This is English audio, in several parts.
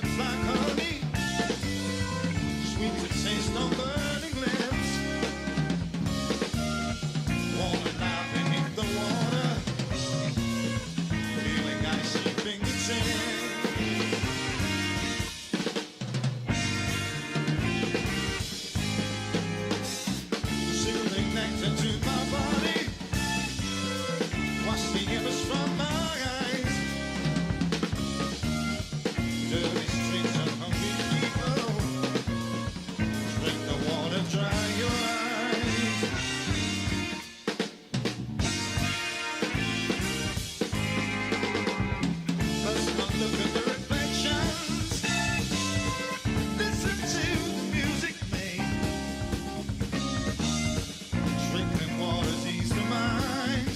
just like honey, sweet to taste on burning lips. Wanna lie beneath the water, feeling icy fingertips. Soothing nectar to my body, wash the image from my eyes. Dirty streets of hungry people, drink the water, dry your eyes. Let's not look at the reflections, listen to the music made. Drinking water's ease the mind,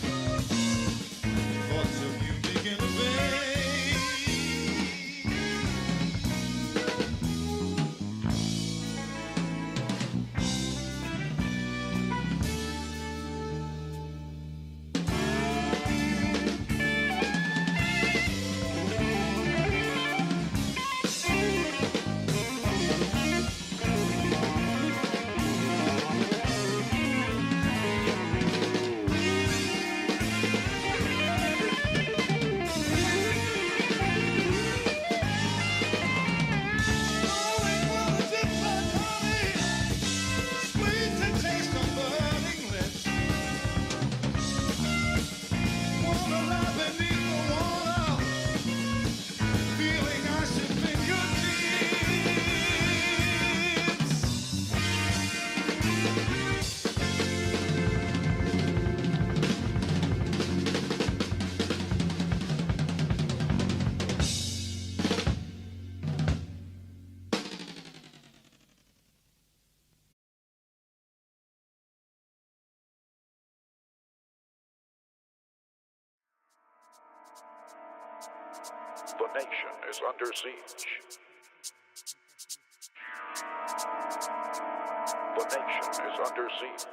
thoughts of you begin to fade. The nation is under siege. The nation is under siege.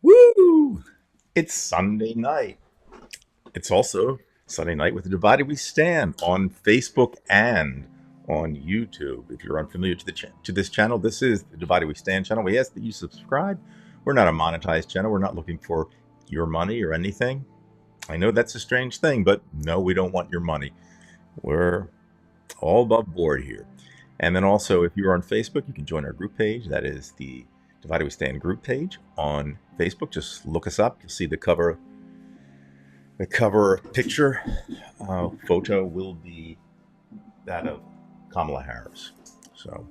Woo! It's Sunday night. It's also Sunday night with the Divided We Stand on Facebook and on YouTube. If you're unfamiliar to this channel, this is the Divided We Stand channel. We ask that you subscribe. We're not a monetized channel. We're not looking for your money or anything. I know that's a strange thing, but no, we don't want your money. We're all above board here. And then also, if you're on Facebook, you can join our group page. That is the Divided We Stand group page on Facebook. Just look us up. You'll see the cover picture photo will be that of Kamala Harris. So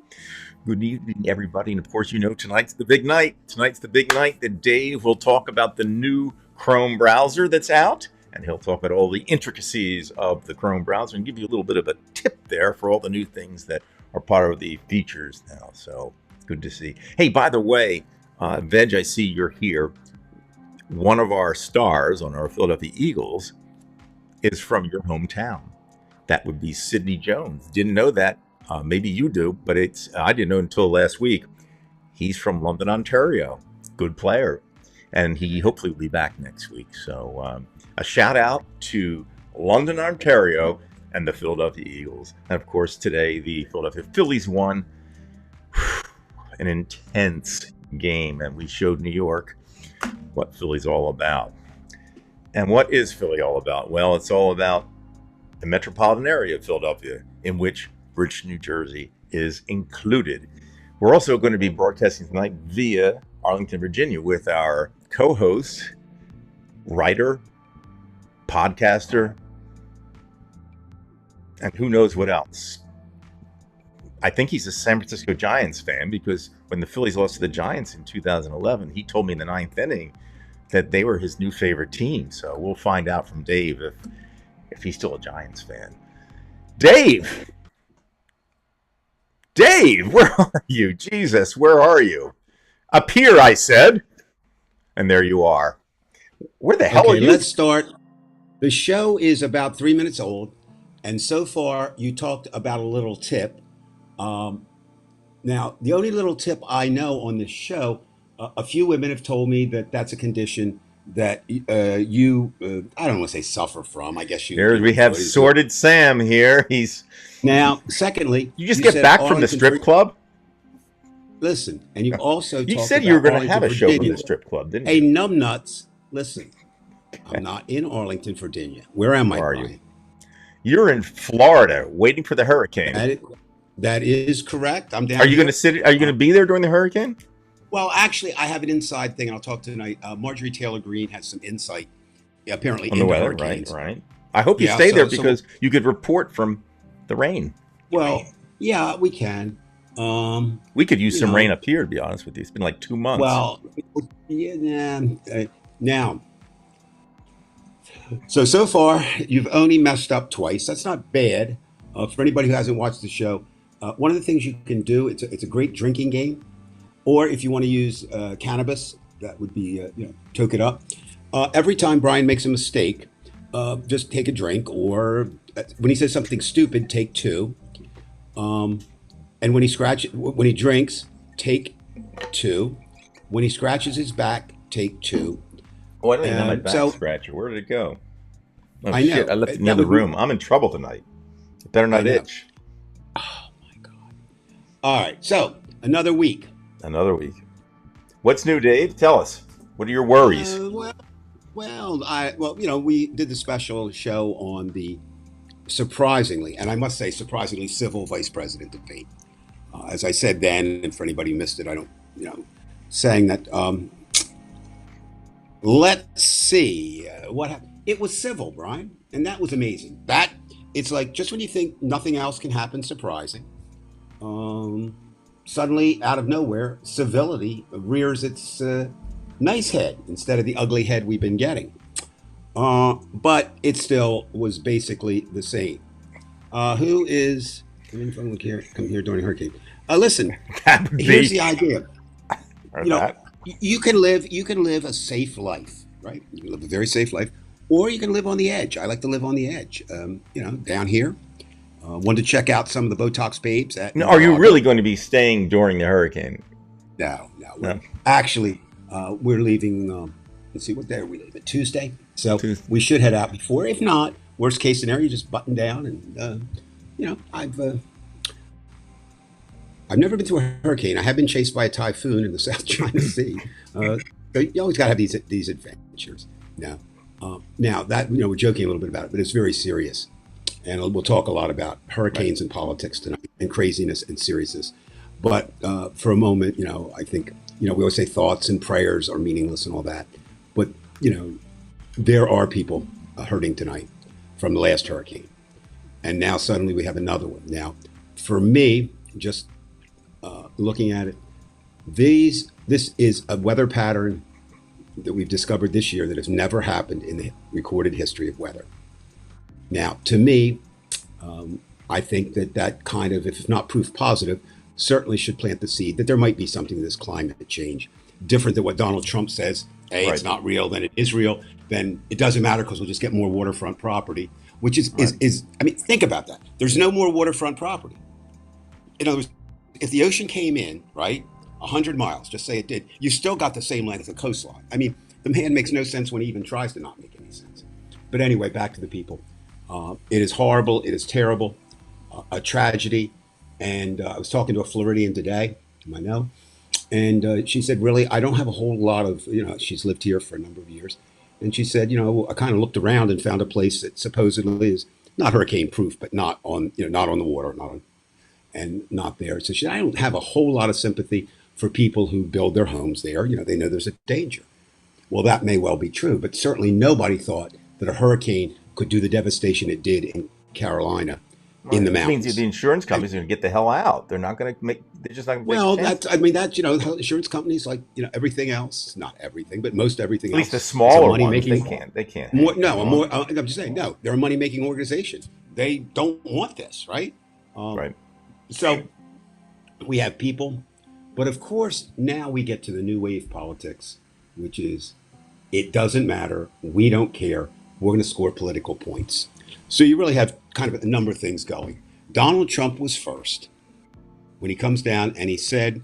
good evening, everybody. And of course, you know, tonight's the big night. Tonight's the big night that Dave will talk about the new Chrome browser that's out. And he'll talk about all the intricacies of the Chrome browser and give you a little bit of a tip there for all the new things that are part of the features now. So it's good to see. Hey, by the way, Veg, I see you're here. One of our stars on our Philadelphia Eagles is from your hometown. That would be Sidney Jones. Didn't know that. Maybe you do, but I didn't know until last week. He's from London, Ontario. Good player. And he hopefully will be back next week. So a shout out to London, Ontario and the Philadelphia Eagles. And of course, today the Philadelphia Phillies won an intense game. And we showed New York what Philly's all about. And what is Philly all about? Well, it's all about the metropolitan area of Philadelphia, in which Bridgeton, New Jersey is included. We're also going to be broadcasting tonight via Arlington, Virginia with our co-host, writer, podcaster, and who knows what else. I think he's a San Francisco Giants fan because when the Phillies lost to the Giants in 2011, he told me in the ninth inning that they were his new favorite team. So we'll find out from Dave if he's still a Giants fan. Dave, where are you? Jesus, where are you? Up here, I said, and there you are. Where the hell are Okay, you? let's start. The show is about 3 minutes old, and so far you talked about a little tip. Um, Now, the only little tip I know on this show, a few women have told me that that's a condition that I don't want to say suffer from. I guess Here you we have know, Sordid Sam here. now, secondly, You just you get said back from the Arlington, strip club? listen, and you also You talked said you were about going to have Arlington, a show from Virginia. the strip club, didn't Hey, you? numbnuts, listen, I'm not in Arlington, Virginia. Where am I, Where are you? Brian? You're in Florida waiting for the hurricane. That is correct. I'm down Are you going here. to sit? Are you going to be there during the hurricane? Well, actually, I have an inside thing. I'll talk tonight. Marjorie Taylor Greene has some insight, apparently, On the into weather, hurricanes. right? I hope you Yeah, stay there so because you could report from the rain. well, yeah, we can. We could use You some rain know, up here, to be honest with you. It's been like 2 months. well, yeah, now, so far, you've only messed up twice. That's not bad. For anybody who hasn't watched the show, one of the things you can do, it's a great drinking game. Or if you want to use cannabis, that would be, toke it up. Every time Brian makes a mistake, just take a drink. Or when he says something stupid, take two. And when he drinks, take two. When he scratches his back, take two. Oh, I don't even have my back So scratcher. Where did it go? Oh, I shit. know I left it in the that other would be. room. I'm in trouble tonight. It better I not know. itch. Oh my God! All right, so another week. Another week. What's new, Dave? Tell us. What are your worries? We did the special show on the surprisingly, and I must say surprisingly, civil vice president debate. As I said then, and for anybody who missed it, I don't, saying that. Let's see what happened. It was civil, Brian, and that was amazing. That it's like just when you think nothing else can happen, surprising. Um, Suddenly, out of nowhere, civility rears its nice head instead of the ugly head we've been getting. But it still was basically the same. Who is? Come here during a hurricane. Listen, That would here's be. the idea. Or You know, that. you can live a safe life, right? You can live a very safe life, or you can live on the edge. I like to live on the edge. Down here. Wanted to check out some of the Botox babes at Now, are you Mar-a-Lago. really going to be staying during the hurricane? No, no. No. Actually, we're leaving. Let's see, what day are we leaving? Tuesday. So Tuesday. we should head out before. If not, worst case scenario, just button down and I've never been through a hurricane. I have been chased by a typhoon in the South China Sea. So you always got to have these adventures. Now that we're joking a little bit about it, but it's very serious, and we'll talk a lot about hurricanes and politics tonight, and craziness and seriousness. But for a moment, I think we always say thoughts and prayers are meaningless and all that, but there are people hurting tonight from the last hurricane, and now suddenly we have another one. Now, for me, just looking at it, this is a weather pattern that we've discovered this year that has never happened in the recorded history of weather. Now, to me, I think that kind of, if not proof positive, certainly should plant the seed that there might be something to this climate change, different than what Donald Trump says. Hey, Right. it's not real, then it is real, then it doesn't matter because we'll just get more waterfront property, which Right. I mean, think about that. There's no more waterfront property. In other words, if the ocean came in, right, 100 miles, just say it did, you still got the same length of coastline. I mean, the man makes no sense when he even tries to not make any sense. But anyway, back to the people. It is horrible. It is terrible, a tragedy. And I was talking to a Floridian today, whom I know, and she said, really, I don't have a whole lot of, she's lived here for a number of years. And she said, I kind of looked around and found a place that supposedly is not hurricane proof, but not on, not on the water, and not there. So I don't have a whole lot of sympathy for people who build their homes there. They know there's a danger. Well, that may well be true, but certainly nobody thought that a hurricane could do the devastation it did in Carolina in the It means mountains. the insurance companies are going to get the hell out. They're not going to make. They're just not going to take a Well, chance. that's insurance companies, like everything else, not everything, but most everything At least the else is a smaller money ones, they making. can't. They can't More, hang no, a on. more. I'm just saying, no, they're a money making organization. They don't want this, right? Um, Right. so we have people, but of course now we get to the new wave politics, which is it doesn't matter. We don't care. We're going to score political points. So you really have kind of a number of things going. Donald Trump was first when he comes down and he said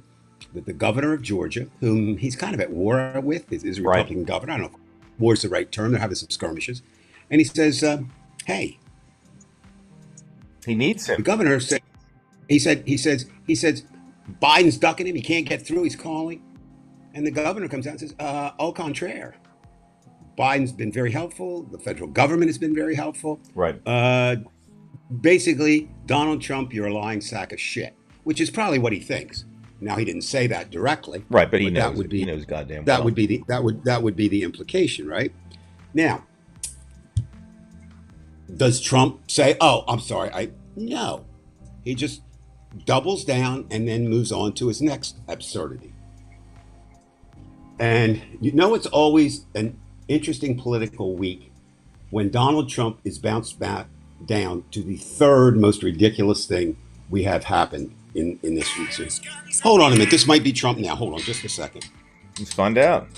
that the governor of Georgia, whom he's kind of at war with, is a Right. Republican governor. I don't know if war is the right term. They're having some skirmishes. And he says, hey, He needs the him. governor said, he says, Biden's ducking him. He can't get through. He's calling. And the governor comes out and says, au contraire. Biden's been very helpful. The federal government has been very helpful. Right. Basically, Donald Trump, you're a lying sack of shit, which is probably what he thinks. Now, he didn't say that directly. Right. But he knows. That would be, He knows goddamn that well. would be the that would be the implication, right? Now, does Trump say, "Oh, I'm sorry"? No. He just doubles down and then moves on to his next absurdity. And it's always an interesting political week when Donald Trump is bounced back down to the third most ridiculous thing we have happened in this week's. Hold on a minute. This might be Trump now. Hold on just a second. Let's find out.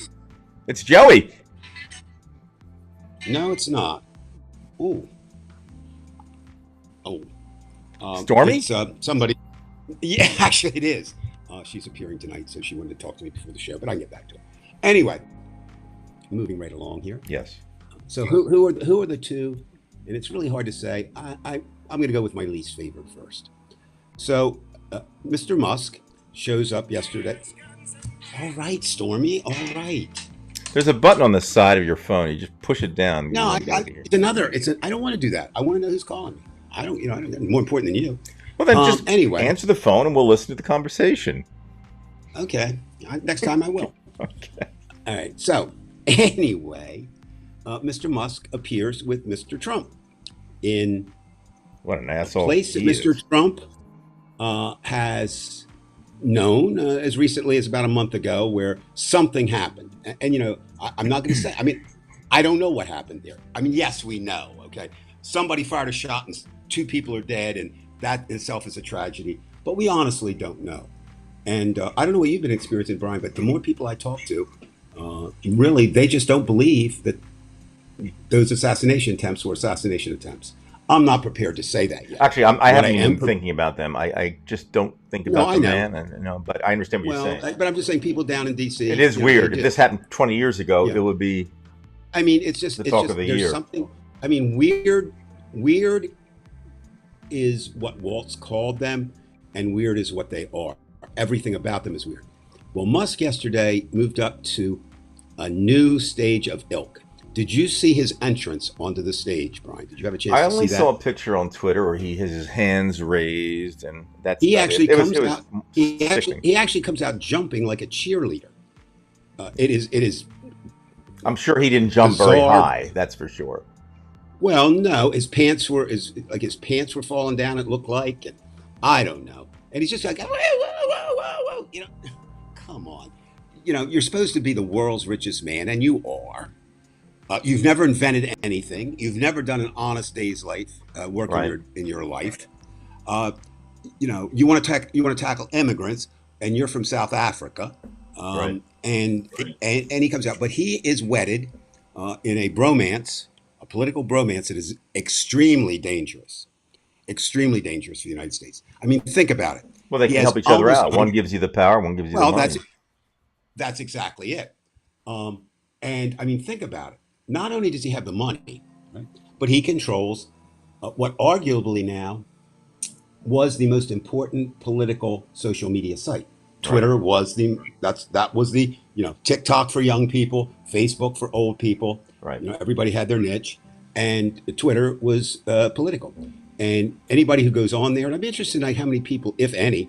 It's Joey. No, it's not. Ooh. Oh. Stormy? It's somebody. Yeah, actually it is. She's appearing tonight, so she wanted to talk to me before the show, but I can get back to it. Anyway, moving right along here. Yes. So who are the two? And it's really hard to say. I'm going to go with my least favorite first. So Mr. Musk shows up yesterday. All right, Stormy. All right. There's a button on the side of your phone. You just push it down. No, it's another. I don't want to do that. I want to know who's calling me. I don't. More important than you. Well, then just anyway. answer the phone and we'll listen to the conversation. Okay. Next time I will. Okay. All right. So anyway, Mr. Musk appears with Mr. Trump in What an asshole. place that he Mr. is. Trump has known as recently as about a month ago, where something happened. And I'm not going to say. I mean, I don't know what happened there. I mean, yes, we know. Okay, somebody fired a shot and 2 people are dead, and that itself is a tragedy. But we honestly don't know. And I don't know what you've been experiencing, Brian, but the more people I talk to, really, they just don't believe that those assassination attempts were assassination attempts. I'm not prepared to say that yet. Actually, I What haven't I even am been thinking about them. I just don't think No, about I the know. man. And, but I understand what you're saying. But I'm just saying, people down in D.C. It is weird. If this happened 20 years ago, Yeah. it would be I mean, it's just the talk of the there's year. something. I mean, weird is what Waltz called them, and weird is what they are. Everything about them is weird. Well, Musk yesterday moved up to a new stage of ilk. Did you see his entrance onto the stage, Brian? Did you have a chance I to only see that? saw a picture on Twitter where he has his hands raised, and that's He about actually it. It was- comes it was out. He sickening. actually comes out jumping like a cheerleader. It is. I'm sure he didn't jump very bizarre. high. That's for sure. Well, no, his pants were falling down. It looked like, and I don't know. And he's just like, whoa, whoa, whoa, whoa, whoa. Come on. You're supposed to be the world's richest man, and you are. You've never invented anything. You've never done an honest day's life work Right. in your life. You want to tackle immigrants, and you're from South Africa. Right. And he comes out, but he is wedded in a political bromance that is extremely dangerous for the United States. I mean, think about it. Well, they He can has help each other almost out. One gives you the power, one gives you Well, the money. that's exactly it. And I mean, think about it. Not only does he have the money, right, but he controls what arguably now was the most important political social media site. Twitter was that was the TikTok for young people, Facebook for old people. Right. Everybody had their niche, and Twitter was political. And anybody who goes on there, and I'd be interested tonight how many people, if any,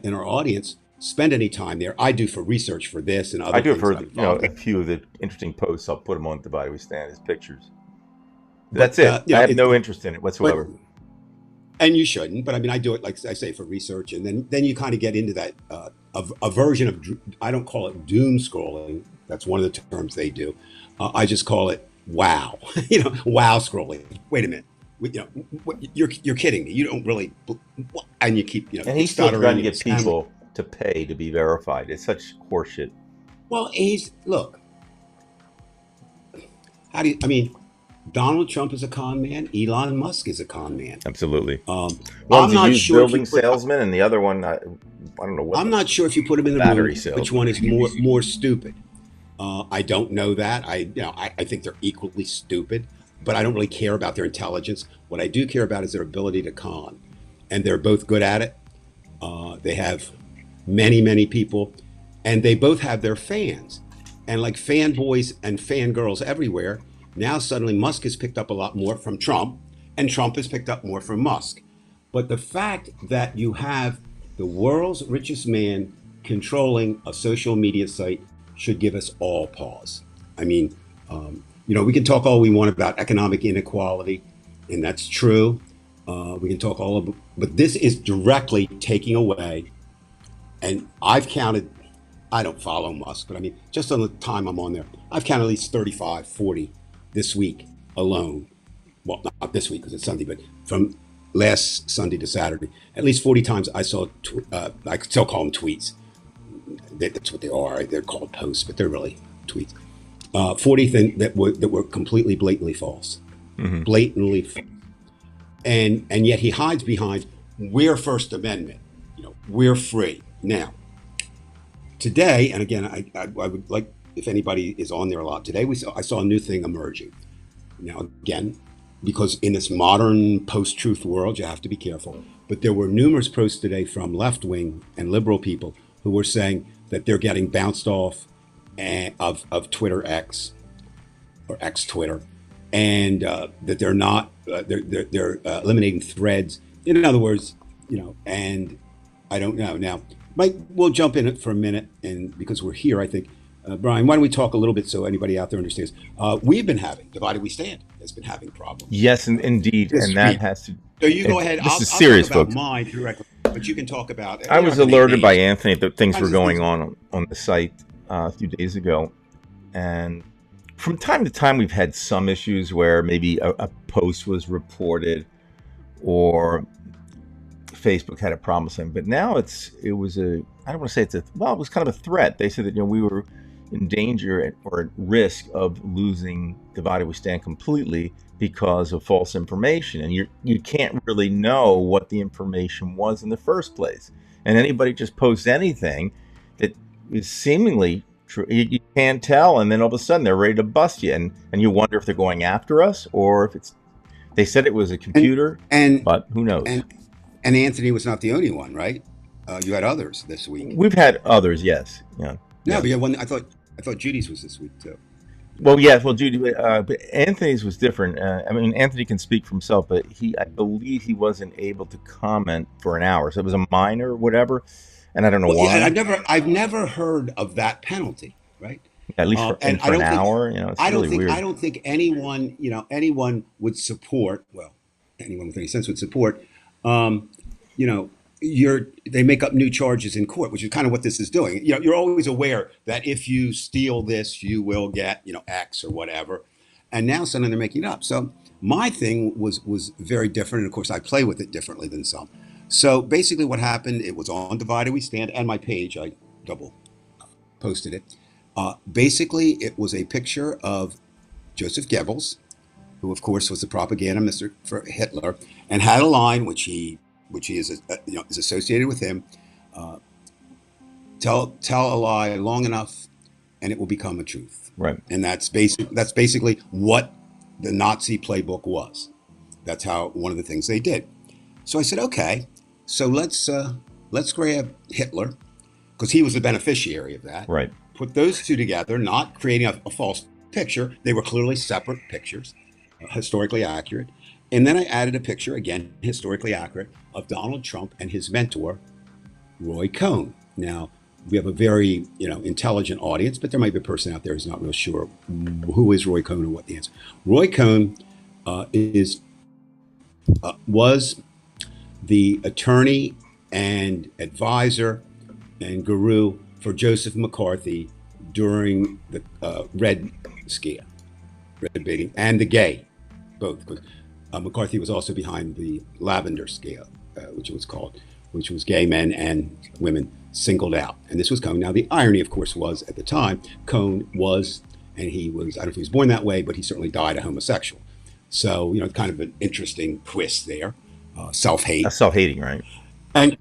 in our audience spend any time there. I do for research for this and other. I do it things for I'm involved a in. few of the interesting posts. I'll put them on Divided We Stand as pictures. But, That's it. I have no interest in it But whatsoever. and you shouldn't. But I mean, I do it like I say for research, and then you kind of get into that a version of I don't call it doom scrolling. That's one of the terms they do. I just call it wow, wow scrolling. Wait a minute. You're kidding me. You don't really, and you keep And he's still trying to get stuttering. people to pay to be verified. It's such horseshit. Well, look. I mean, Donald Trump is a con man. Elon Musk is a con man. Absolutely. I'm One's a not used sure building salesman, and the other one, I don't know what. I'm not sure if you put him in the Battery room, salesman. which one is more stupid. I don't know that. I think they're equally stupid, but I don't really care about their intelligence. What I do care about is their ability to con, and they're both good at it. They have many people, and they both have their fans, and like fanboys and fangirls everywhere. Now suddenly Musk has picked up a lot more from Trump, and Trump has picked up more from Musk. But the fact that you have the world's richest man controlling a social media site should give us all pause. I mean, we can talk all we want about economic inequality, and that's true. We can talk but this is directly taking away. And I've counted, I don't follow Musk, but I mean, just on the time I'm on there, I've counted at least 35, 40 this week alone. Well, not this week because it's Sunday, but from last Sunday to Saturday, at least 40 times I saw, I could still call them tweets. That's what they are. They're called posts, but they're really tweets. 40 things that were completely blatantly false. Mm-hmm. Blatantly false. And yet he hides behind, we're First Amendment. We're free. Now, today, and again, I would like, if anybody is on there a lot today, I saw a new thing emerging. Now, again, because in this modern post-truth world, you have to be careful. But there were numerous posts today from left-wing and liberal people who were saying that they're getting bounced off of Twitter X or X Twitter, and that they're not they're eliminating threads. In other words, and I don't know. Now, Mike, we'll jump in it for a minute, and because we're here, I think, Brian, why don't we talk a little bit so anybody out there understands? We've been having Divided We Stand has been having problems. Yes, indeed, This and that week. has to. So you go ahead. This I'll is serious, talk about folks. mine directly, but you can talk about. I was alerted by Anthony that things were going on. on the site a few days ago, and from time to time we've had some issues where maybe a post was reported or Facebook had a problem with something. But now it was I don't want to say it was kind of a threat. They said that we were in danger or at risk of losing Divided We Stand completely because of false information, and you can't really know what the information was in the first place, and anybody just posts anything that is seemingly true. You can't tell, and then all of a sudden they're ready to bust you, and you wonder if they're going after us or if they said it was a computer, but who knows. And Anthony was not the only one, right? You had others this week. We've had others, yes. Yeah. No, but you had one. I thought Judy's was this week too. Well, yes. Well, Judy, but Anthony's was different. I mean, Anthony can speak for himself, but I believe he wasn't able to comment for an hour, so it was a minor or whatever, and I don't know why. Yeah, and I've never heard of that penalty, right? At least for an hour, it's really weird. I don't think anyone would support. Well, anyone with any sense would support. They make up new charges in court, which is kind of what this is doing. You're always aware that if you steal this, you will get, X or whatever. And now suddenly they're making it up. So my thing was very different. And of course, I play with it differently than some. So basically what happened, it was on Divided We Stand and my page. I double posted it. Basically, it was a picture of Joseph Goebbels, who of course was the propaganda minister for Hitler, and had a line which he is is associated with him. Tell a lie long enough, and it will become a truth. Right. And that's basically what the Nazi playbook was. That's one of the things they did. So I said, okay, so let's grab Hitler, because he was the beneficiary of that. Right. Put those two together, not creating a false picture. They were clearly separate pictures, historically accurate. And then I added a picture, again, historically accurate, of Donald Trump and his mentor, Roy Cohn. Now, we have a very, intelligent audience, but there might be a person out there who's not real sure who is Roy Cohn and what the answer. Roy Cohn was the attorney and advisor and guru for Joseph McCarthy during the Red Scare, Red baiting, and the gay, both. Because McCarthy was also behind the Lavender Scare, which it was called, which was gay men and women singled out. And this was Cohn. Now, the irony, of course, was at the time, Cohn was, and he was, I don't know if he was born that way, but he certainly died a homosexual. So, kind of an interesting twist there, self-hate. That's self-hating, right? And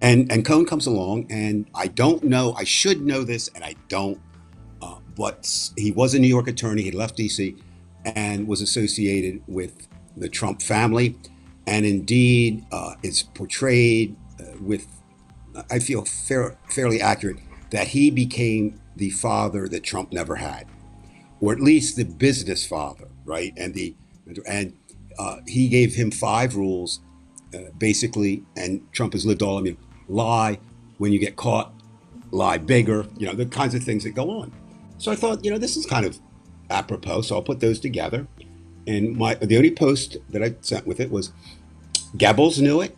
and Cohn comes along, and I don't know, I should know this, and I don't, but he was a New York attorney. He left D.C. and was associated with the Trump family, and indeed is portrayed with, I feel, fairly accurate, that he became the father that Trump never had, or at least the business father, right? And he gave him 5 rules, basically, and Trump has lived all of them. Lie when you get caught, lie bigger, the kinds of things that go on. So I thought, this is kind of apropos, so I'll put those together. And the only post that I sent with it was Goebbels knew it,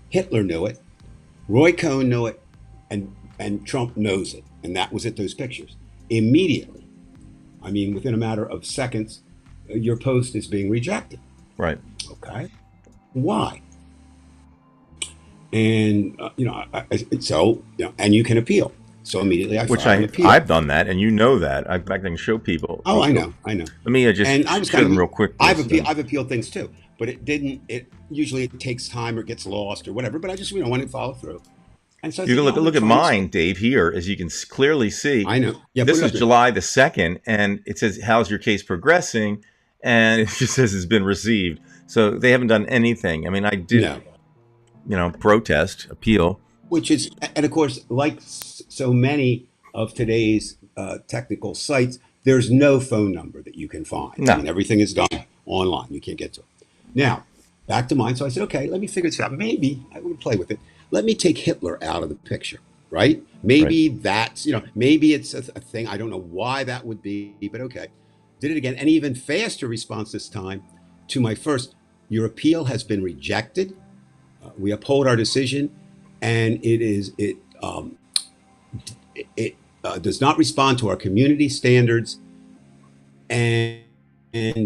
Hitler knew it, Roy Cohn knew it, and Trump knows it. And that was it, those pictures. Immediately, I mean, within a matter of seconds, your post is being rejected. Right. Okay. Why? And, and you can appeal. So immediately I filed an appeal. I've done that, and that. I can show people. Oh, I know. Let me just show them real quick. I've appealed things too, but it usually takes time or gets lost or whatever, but I just, wanted to follow through. And so you can look at mine, Dave, here, as you can clearly see. I know. Yeah, this is July the 2nd, and it says, how's your case progressing? And it just says it's been received. So they haven't done anything. I mean, I did, protest, appeal. Which is, and of course, like so many of today's technical sites, there's no phone number that you can find. No. I mean, everything is done online. You can't get to it. Now, back to mine. So I said, okay, let me figure this out. Maybe I would play with it. Let me take Hitler out of the picture, right? Maybe that's, maybe it's a thing. I don't know why that would be, but okay. Did it again. An even faster response this time to my first. Your appeal has been rejected. We uphold our decision, and it does not respond to our community standards and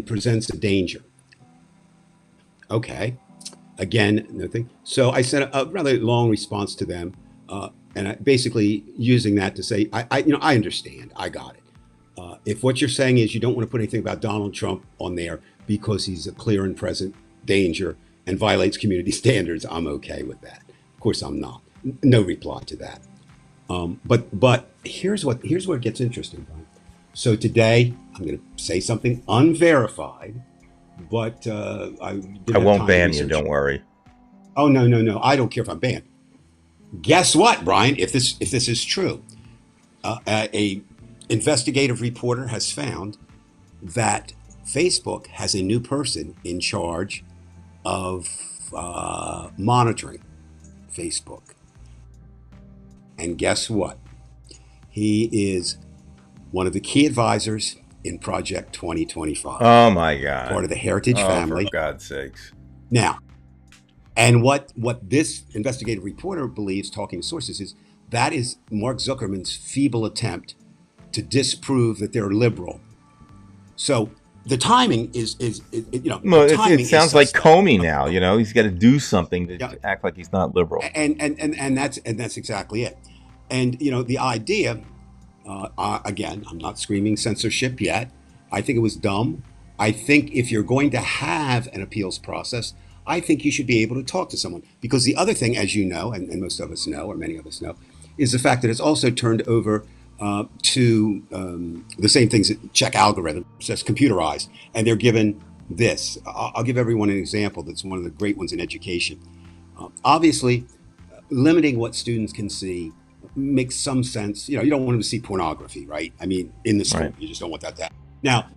presents a danger. Okay. Again, nothing. So I sent a rather long response to them, and basically using that to say, I understand, I got it. If what you're saying is you don't want to put anything about Donald Trump on there because he's a clear and present danger and violates community standards, I'm okay with that. Of course, I'm not. No reply to that. But here's where it gets interesting, Brian. So today I'm going to say something unverified. But I won't ban you. Don't worry. Oh no! I don't care if I'm banned. Guess what, Brian? If this is true, a investigative reporter has found that Facebook has a new person in charge of monitoring Facebook. And guess what? He is one of the key advisors in Project 2025. Oh my God. Part of the Heritage family. For God's sakes. Now, and what this investigative reporter believes, talking to sources, is that is Mark Zuckerman's feeble attempt to disprove that they're liberal. So the timing is Well, it sounds like Comey now. He's got to do something to act like he's not liberal. And that's exactly it. And the idea. Again, I'm not screaming censorship yet. I think it was dumb. I think if you're going to have an appeals process, I think you should be able to talk to someone. Because the other thing, as you know, and most of us know, or many of us know, is the fact that it's also turned over to the same things that check algorithms, that's computerized, and they're given this. I'll give everyone an example that's one of the great ones in education. Obviously, limiting what students can see makes some sense. You don't want them to see pornography, right? I mean, in the school, right. You just don't want that to happen. Now,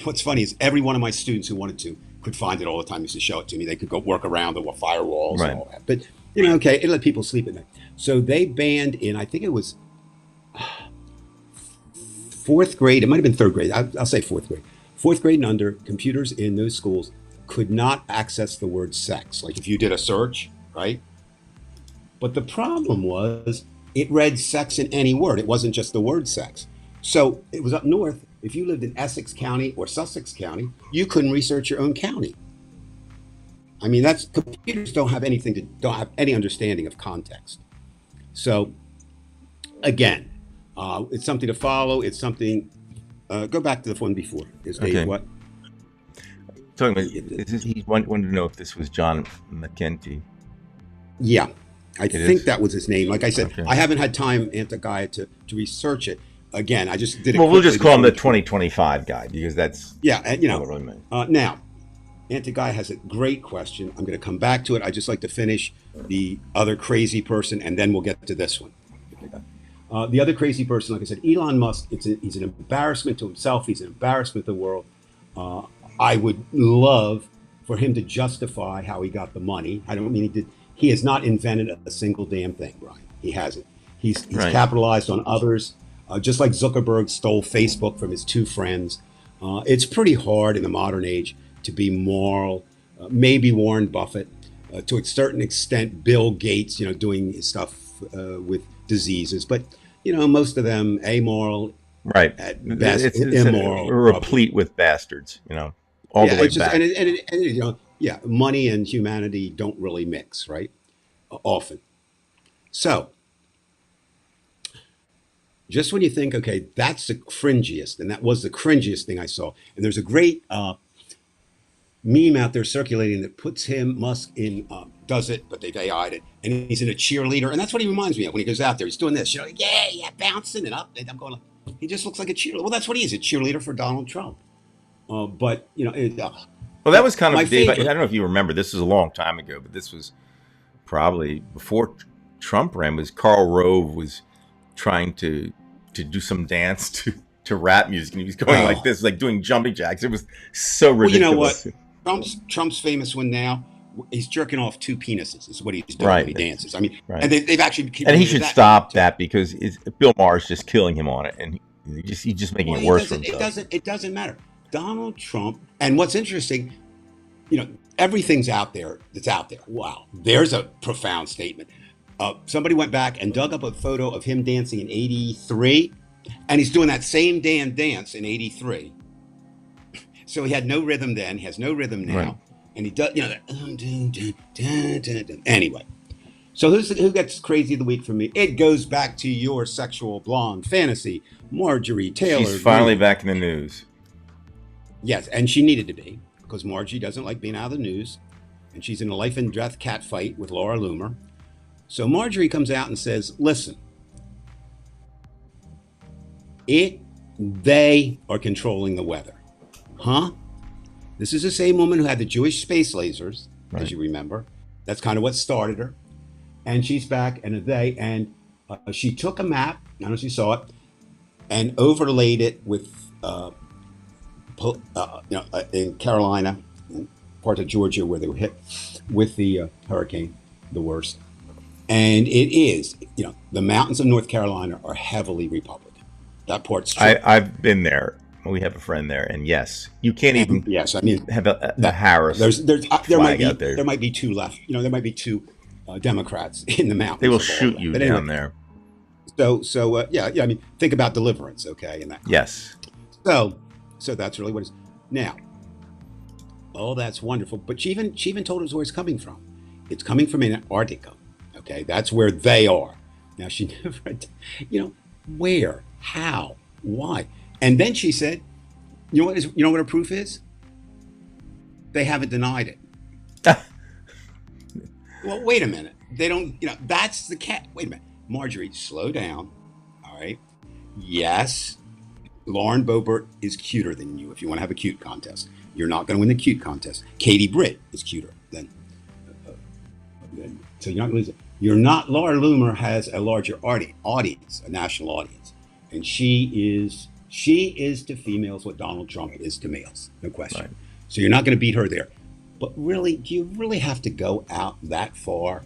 what's funny is every one of my students who wanted to could find it all the time, used to show it to me. They could go work around the firewalls and all that. But, okay, it let people sleep at night. So they banned in, I think it was 4th grade. It might have been 3rd grade. I'll say 4th grade. 4th grade and under, computers in those schools could not access the word sex. Like if you did a search, right? But the problem was it read sex in any word. It wasn't just the word sex. So it was up north. If you lived in Essex County or Sussex County, you couldn't research your own county. I mean, that's computers don't have any understanding of context. So again, it's something to follow. It's something. Go back to the one before. Is Dave Okay. what? Talking about, he wanted to know if this was John McEntee. Yeah, I It think is? that was his name. Like I said, Okay. I haven't had time, Anti-Guy, to research it. Again, I just did it. Well, we'll quickly just call him the before 2025 guy because that's Yeah, and what it really means. now, Anti-Guy has a great question. I'm going to come back to it. I just like to finish the other crazy person, and then we'll get to this one. The other crazy person, like I said, Elon Musk. He's an embarrassment to himself. He's an embarrassment to the world. I would love for him to justify how he got the money. I don't mean he did. He has not invented a single damn thing, Brian. He hasn't. He's Right. capitalized on others, just like Zuckerberg stole Facebook from his two friends. It's pretty hard in the modern age to be moral. Maybe Warren Buffett, to a certain extent, Bill Gates, doing his stuff with diseases, but most of them amoral, Right. at best, It's immoral. replete with bastards, all the way It's just back. yeah, money and humanity don't really mix, right? Often. So, just when you think, okay, that's the cringiest, and that was the cringiest thing I saw. And there's a great meme out there circulating that puts Musk in, does it, but they've AI'd it, and he's in a cheerleader, and that's what he reminds me of when he goes out there. He's doing this, yeah, bouncing and up, and I'm going, he just looks like a cheerleader. Well, that's what he is, a cheerleader for Donald Trump. But Well, that was kind my of Dave. I favorite. don't know if you remember. This was a long time ago, but this was probably before Trump ran. Was Karl Rove was trying to do some dance to rap music, and he was going like Oh, this, like doing jumping jacks. It was so well, you know ridiculous. what? Trump's famous one now. He's jerking off two penises. Is what he's doing when he Right, dances. I mean, right. and they've actually And he created should that stop too. that because Bill Maher's just killing him on it, and he's just making Well, it he worse for doesn't. himself. It doesn't matter. Donald Trump. And what's interesting, everything's out there that's out there. Wow, there's a profound statement. Somebody went back and dug up a photo of him dancing in '83, and he's doing that same damn dance in '83. So he had no rhythm then. He has no rhythm now, Right. and he does. Anyway. So who gets crazy of the week for me? It goes back to your sexual blonde fantasy, Marjorie Taylor She's finally Greene. back in the news. Yes, and she needed to be because Margie doesn't like being out of the news, and she's in a life and death cat fight with Laura Loomer. So Marjorie comes out and says, "Listen, they are controlling the weather, huh?" This is the same woman who had the Jewish space lasers, Right. as you remember. That's kind of what started her. And she's back, and she took a map. I don't know if you saw it, and overlaid it with, in Carolina, and parts of Georgia where they were hit with the hurricane, the worst. And it is, the mountains of North Carolina are heavily Republican. That part's true. I've been there. We have a friend there, and yes, you can't even Yes, I mean have a that Harris there might flag be out there. there might be two left. There might be two Democrats in the mountains. They will of all shoot that. you But down anyway, there. so yeah. I mean, think about Deliverance, okay, and that. Yes. So that's really what it is. Now, oh, that's wonderful. But she even told us where it's coming from. It's coming from Antarctica. Okay, that's where they are. Now she never, where, how, why, and then she said, what her proof is? They haven't denied it. Well, wait a minute. They don't. That's the cat. Wait a minute, Marjorie, slow down. All right. Yes, Lauren Boebert is cuter than you. If you want to have a cute contest, you're not going to win the cute contest. Katie Britt is cuter than. So you're not going to lose it. You're not. Laura Loomer has a larger audience, a national audience, and she is to females what Donald Trump is to males, no question. Right. So you're not going to beat her there. But really, do you really have to go out that far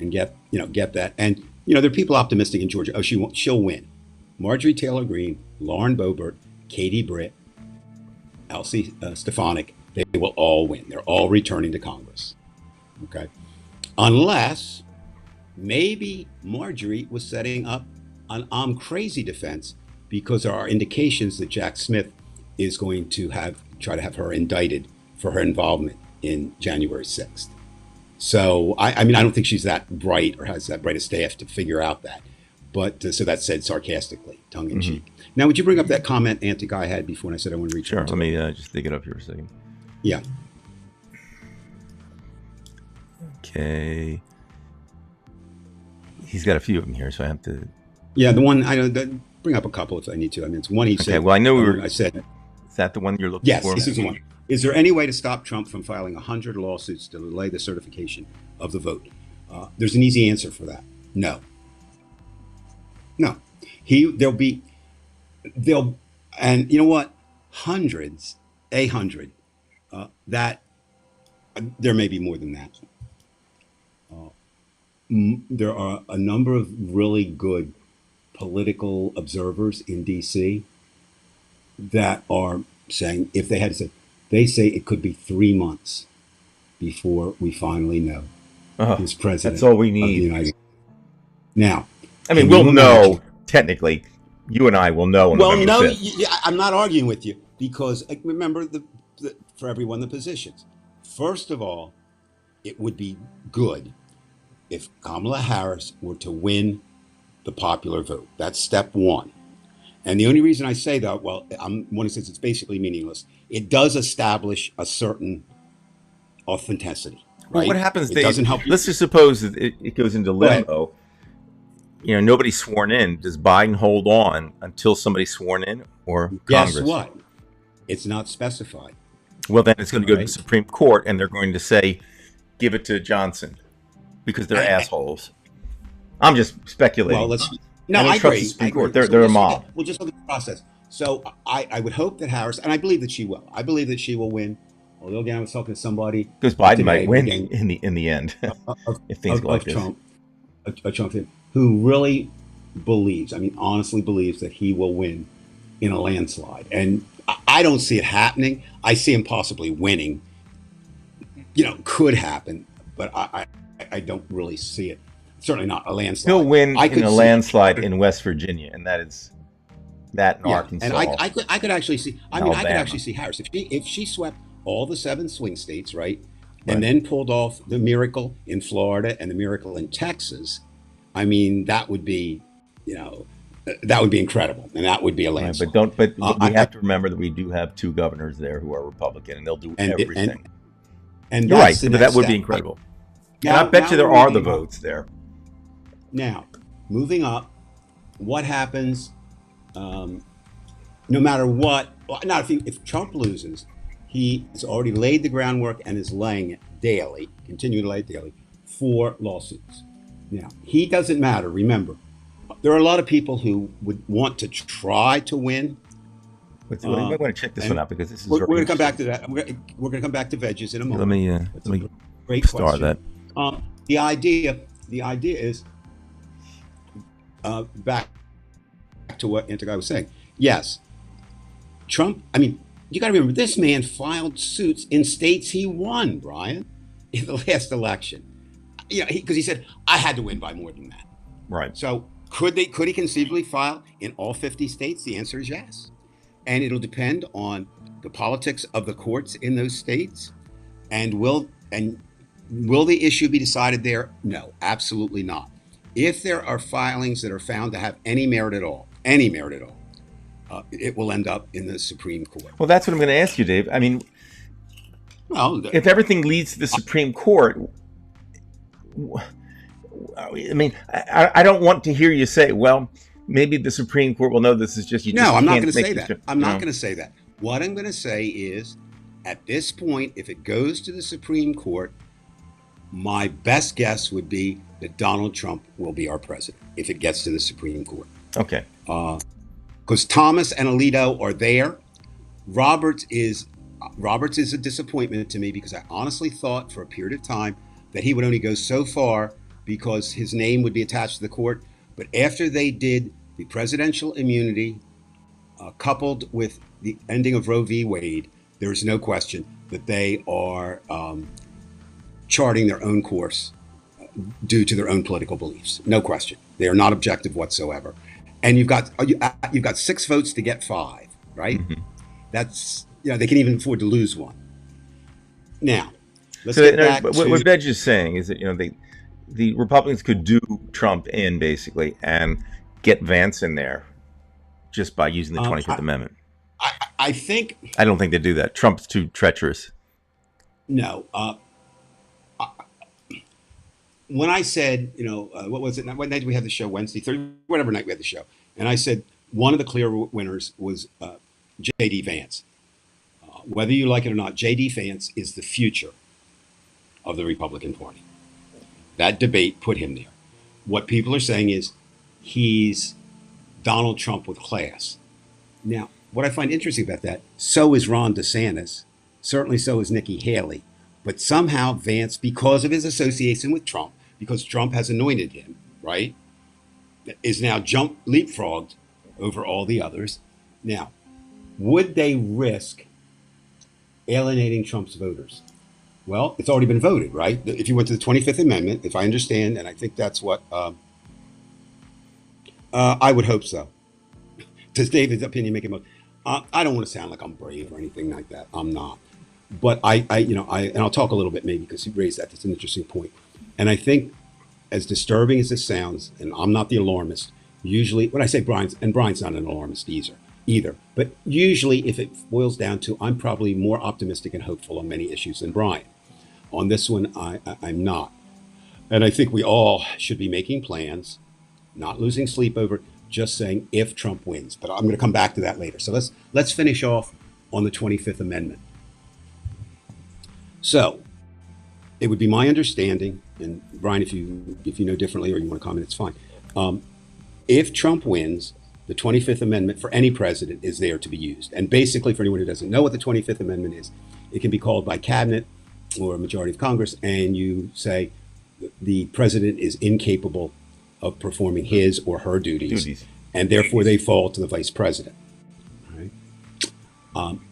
and get that? And there are people optimistic in Georgia. Oh, she'll win. Marjorie Taylor Greene, Lauren Boebert, Katie Britt, Elsie Stefanik, They will all win. They're all returning to Congress. Okay. Unless maybe Marjorie was setting up an I'm crazy defense because there are indications that Jack Smith is going to try to have her indicted for her involvement in January 6th. So, I mean, I don't think she's that bright or has that bright a staff to figure out that. But so that's said sarcastically, tongue in cheek. Now, would you bring up that comment Anti-Guy had before when I said I want to reach Sure. out to Let it? me just dig it up here for a second. Yeah. Okay. He's got a few of them here, so I have to. Yeah, the one, I know, bring up a couple if I need to. I mean, it's one he said. Okay, well, I know I said, Is that the one you're looking yes, for? this is the one. Is there any way to stop Trump from filing 100 lawsuits to delay the certification of the vote? There's an easy answer for that. No. No. And you know what? Hundreds, that, there may be more than that. There are a number of really good political observers in DC that are saying, if they had to say, they say it could be 3 months before we finally know who's president. That's all we of the need. United States. Now, I mean, can we'll you know, imagine- technically. You and I will know on Well, November no, 5th. I'm not arguing with you because remember for everyone the positions. First of all, it would be good if Kamala Harris were to win the popular vote. That's step one. And the only reason I say that, well, I'm one who says it's basically meaningless. It does establish a certain authenticity. Well, Right? what happens, It Dave? doesn't help you. Let's just suppose that it goes into Go ahead. limbo. You know, nobody's sworn in. Does Biden hold on until somebody's sworn in, or Guess Congress? what? It's not specified. Well, then it's going to go to Right. the Supreme Court, and they're going to say, "Give it to Johnson," because they're assholes. I'm just speculating. Well, let's. I No, don't I trust agree. the Supreme I agree. Court. They're So a mob. We'll just look at the process. So I would hope that Harris, and I believe that she will. I believe that she will win. Although again, I was talking to somebody Because Biden today, might win again, in the end of, if things go like of this. Trump, a Trump fan, who really believes, I mean, honestly believes that he will win in a landslide. And I don't see it happening. I see him possibly winning. You know, could happen, but I don't really see it. Certainly not a landslide. He'll win I in could a see- landslide in West Virginia, and that is that in Yeah, Arkansas. and I could actually see. I mean, I could Alabama. actually see Harris if she swept all the 7 swing states, right, Right. and then pulled off the miracle in Florida and the miracle in Texas. I mean, that would be, you know, that would be incredible, and that would be a Right, landslide. but we I- have to remember that we do have 2 governors there who are Republican, and they'll do And- everything. And You're right, that's the but next that would be step. incredible. Now- and I bet you now there we're are the moving on. votes there. Now, moving up, what happens? No matter what, well, not if Trump loses, he has already laid the groundwork and is laying it daily, continuing to lay it daily for lawsuits. Now, he doesn't matter. Remember, there are a lot of people who would want to try to win. But you might want to check this and one out because this is We're very going to come back interesting. to that. We're going to come back to veggies in a moment. Let me Great star question. that. The idea is back to what Anti-Guy was saying. Yes, Trump. I mean, you got to remember this man filed suits in states he won, Brian, in the last election. Yeah, because he said I had to win by more than that. Right. So could he conceivably file in all 50 states? The answer is yes, and it'll depend on the politics of the courts in those states, and will the issue be decided there? No, absolutely not. If there are filings that are found to have any merit at all, it will end up in the Supreme Court. Well, that's what I'm going to ask you, Dave. I mean, Well, if everything leads to the Supreme Court, I mean, I don't want to hear you say, well, maybe the Supreme Court will know this is just you. no, just I'm not can't going to make say this- that. I'm not going to say that. What I'm going to say is, at this point, if it goes to the Supreme Court, my best guess would be that Donald Trump will be our president if it gets to the Supreme Court. Okay. Because Thomas and Alito are there. Roberts is a disappointment to me because I honestly thought for a period of time that he would only go so far because his name would be attached to the court. But after they did the presidential immunity coupled with the ending of Roe v. Wade, there's no question that they are charting their own course due to their own political beliefs. No question. They are not objective whatsoever. And you've got 6 votes to get 5, right? Hmm. That's, they can even afford to lose one. Now, let's So get back what to Veg is saying is that the Republicans could do Trump in basically and get Vance in there just by using the 25th Amendment. I think I don't think they do that. Trump's too treacherous. no. When I said, what was it? What night did we have the show? Wednesday, Thursday, whatever night we had the show. And I said one of the clear winners was J.D. Vance. Whether you like it or not, J.D. Vance is the future of the Republican Party. That debate put him there. What people are saying is he's Donald Trump with class. Now, what I find interesting about that, so is Ron DeSantis. Certainly so is Nikki Haley. But somehow Vance, because of his association with Trump, because Trump has anointed him, right, is now leapfrogged over all the others. Now, would they risk alienating Trump's voters? Well, it's already been voted, right? If you went to the 25th Amendment, if I understand, and I think that's what I would hope so. Does David's opinion make it most? I don't want to sound like I'm brave or anything like that. I'm not. But and I'll talk a little bit maybe because you raised that. That's an interesting point. And I think, as disturbing as this sounds, and I'm not the alarmist, usually when I say Brian's not an alarmist either, but usually if it boils down to, I'm probably more optimistic and hopeful on many issues than Brian. On this one, I'm not. And I think we all should be making plans, not losing sleep over it, just saying if Trump wins. But I'm going to come back to that later. So let's finish off on the 25th Amendment. So it would be my understanding, and Brian, if you know differently or you want to comment, it's fine. If Trump wins, the 25th Amendment for any president is there to be used. And basically, for anyone who doesn't know what the 25th Amendment is, it can be called by cabinet or a majority of Congress, and you say the president is incapable of performing his or her duties. And therefore they fall to the vice president. Right?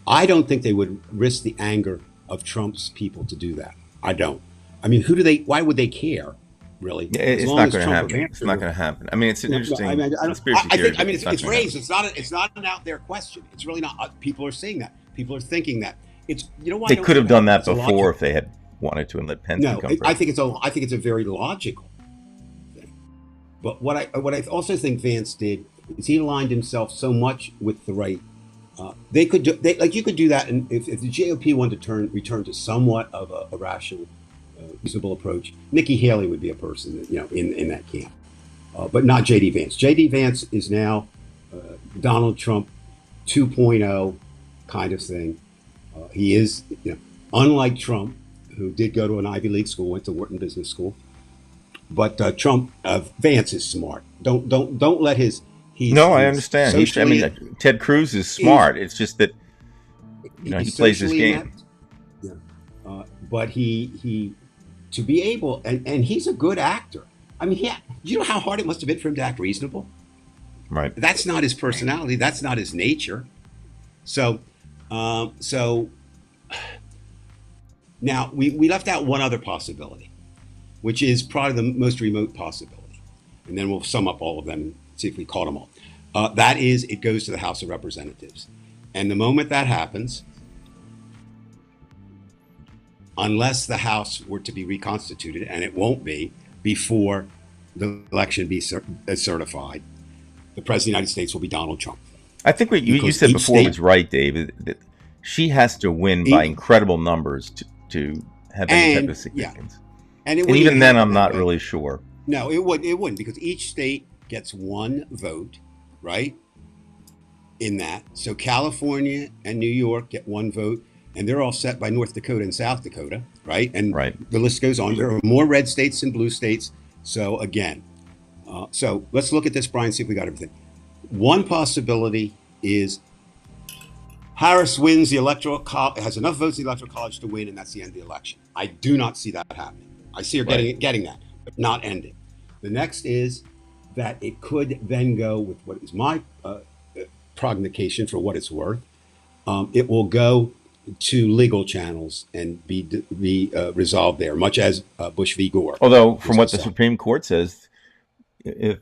I don't think they would risk the anger of Trump's people to do that. I don't. I mean, why would they care, really? It's not going to happen. It's not going to happen. I mean, it's an interesting conspiracy theory. It's raised. It's not an out there question. It's really not. People are saying that. People are thinking that. Why they could have done that before if they had wanted to and let Pence come first. I think it's a very logical thing. But what I also think Vance did is he aligned himself so much with the right. You could do that, and if the GOP wanted to return to somewhat of a rational, reasonable approach, Nikki Haley would be a person that, in that camp, but not J.D. Vance. J.D. Vance is now Donald Trump 2.0 kind of thing. He is, unlike Trump, who did go to an Ivy League school, went to Wharton Business School, but Vance is smart. Don't let his. I understand. Ted Cruz is smart. It's just that he plays his game. But he to be able, and he's a good actor. I mean, you know how hard it must have been for him to act reasonable? Right. That's not his personality. That's not his nature. So now we left out one other possibility, which is probably the most remote possibility. And then we'll sum up all of them and see if we caught them all. That is, it goes to the House of Representatives. And the moment that happens, unless the House were to be reconstituted, and it won't be before the election be certified, the President of the United States will be Donald Trump. I think what you said before was right, David, that she has to win by incredible numbers to have any type of significance. Yeah. And even then, I'm not really sure. No, it wouldn't, because each state gets one vote, right? In that. So California and New York get one vote, and they're all set by North Dakota and South Dakota, right? And the list goes on. There are more red states than blue states. So again, so let's look at this, Brian, see if we got everything. One possibility is Harris wins the electoral college, has enough votes in the electoral college to win, and that's the end of the election. I do not see that happening. I see her getting that, but not ending. The next is that it could then go with what is my prognostication for what it's worth. It will go to legal channels and be resolved there, much as Bush v. Gore Although, from was what the decided. Supreme Court says, if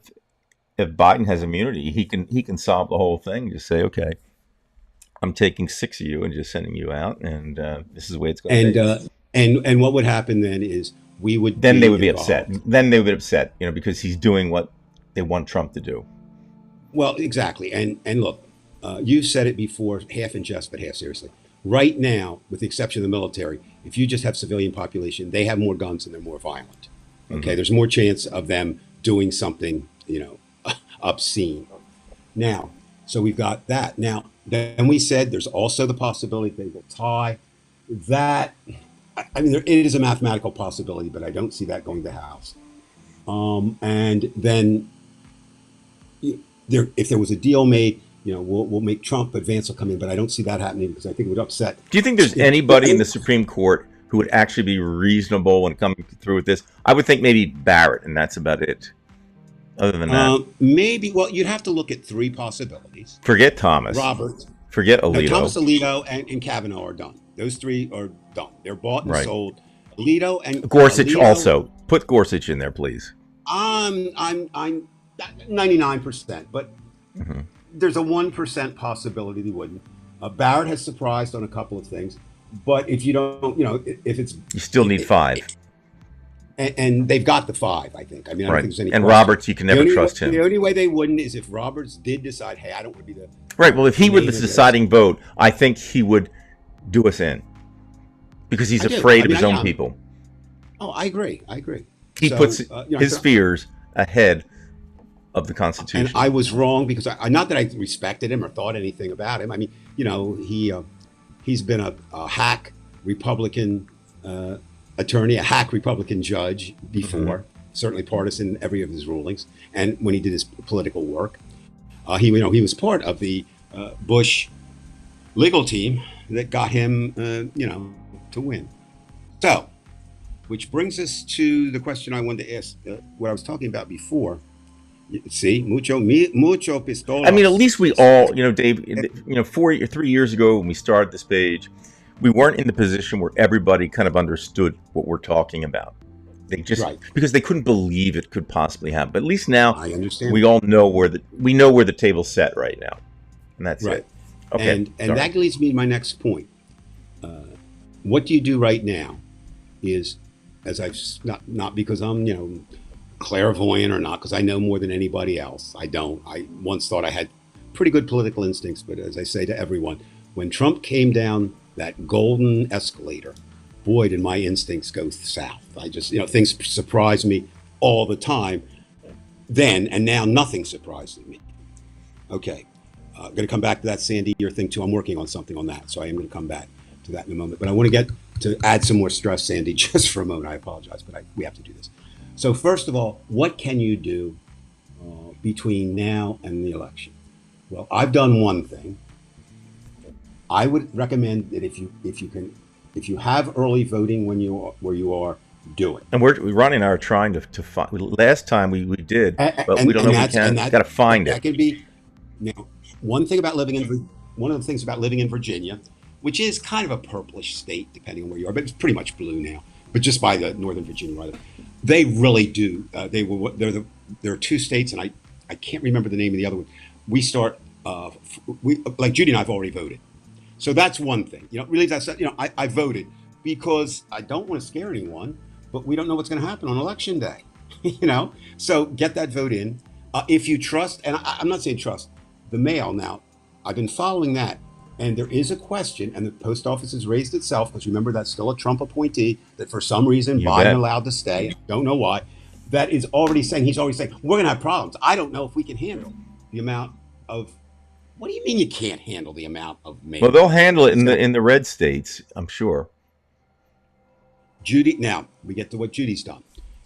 if Biden has immunity, he can solve the whole thing. Just say, okay, I'm taking 6 of you and just sending you out, and this is the way it's going to And be. and what would happen then is we would Then they be would be upset. involved. Then they would be upset, because he's doing what they want Trump to do. Well, exactly. And look, you've said it before, half in jest but half seriously. Right now, with the exception of the military, if you just have civilian population, they have more guns and they're more violent. Okay, there's more chance of them doing something, obscene. Now, so we've got that. Now, then we said there's also the possibility they will tie. That, I mean, it is a mathematical possibility, but I don't see that going to the House. And then if there was a deal made, we'll make Trump advance will come in, but I don't see that happening because I think it would upset. Do you think there's anybody in the Supreme Court who would actually be reasonable when coming through with this? I would think maybe Barrett, and that's about it. Other than that, Maybe. Well, you'd have to look at three possibilities. forget Thomas, Roberts, forget no, Alito. Thomas Alito, and Kavanaugh are done. Those three are done. They're bought and Right. sold. Alito and Gorsuch Alito, also. Put Gorsuch in there, please. I'm 99%, but there's a 1% possibility they wouldn't. Barrett has surprised on a couple of things, but if you don't, if it's You still need five. and they've got the five, I think. I mean, I don't Right. think there's any And question. Roberts, you can never trust him. The only way they wouldn't is if Roberts did decide, hey, I don't want to be the Right. Well, if he were the name of this. deciding vote, I think he would do us in because he's I do. afraid I of mean, his own am. people. Oh, I agree. He So, puts his so- fears ahead of the and Constitution. I was wrong because not that I respected him or thought anything about him. I mean, he's been a hack Republican attorney, a hack Republican judge before, certainly partisan in every of his rulings, and when he did his political work, he was part of the Bush legal team that got him, to win. So, which brings us to the question I wanted to ask, what I was talking about before. See, mucho pistolas. I mean, at least we all, Dave, 3 years ago when we started this page, we weren't in the position where everybody kind of understood what we're talking about. They just Right. because they couldn't believe it could possibly happen. But at least now I understand. we all know where the table's set right now, and that's Right. it. Okay, And sorry. that leads me to my next point. What do you do right now is, as I've not because I'm clairvoyant or not, because I know more than anybody else. I don't. I once thought I had pretty good political instincts, but as I say to everyone, when Trump came down that golden escalator, boy, did my instincts go south. I just, things surprise me all the time. Then and now, nothing surprises me. Okay, I'm going to come back to that Sandy Year thing too. I'm working on something on that, so I am going to come back to that in a moment. But I want to get to add some more stress, Sandy, just for a moment. I apologize, but we have to do this. So first of all, what can you do between now and the election? Well, I've done one thing. I would recommend that if you have early voting where you are, do it. And Ronnie and I are trying to find. Last time we did, but we don't know if we can. Got to find that it. could be. Now, one of the things about living in Virginia, which is kind of a purplish state depending on where you are, but it's pretty much blue now. But just by the Northern Virginia, right? They really do. There are two states, and I can't remember the name of the other one. We start. Like Judy and I have already voted, so that's one thing. Really, that's I voted because I don't want to scare anyone, but we don't know what's going to happen on election day. So get that vote in. If you trust, and I'm not saying trust the mail. Now, I've been following that, and there is a question, and the post office has raised itself because remember that's still a Trump appointee that for some reason You Biden bet. allowed to stay. Don't know why. That is already saying he's already saying we're going to have problems. I don't know if we can handle the amount of. What do you mean you can't handle the amount of mail? Well, they'll handle it in the red states, I'm sure. Judy. Now we get to what Judy's done,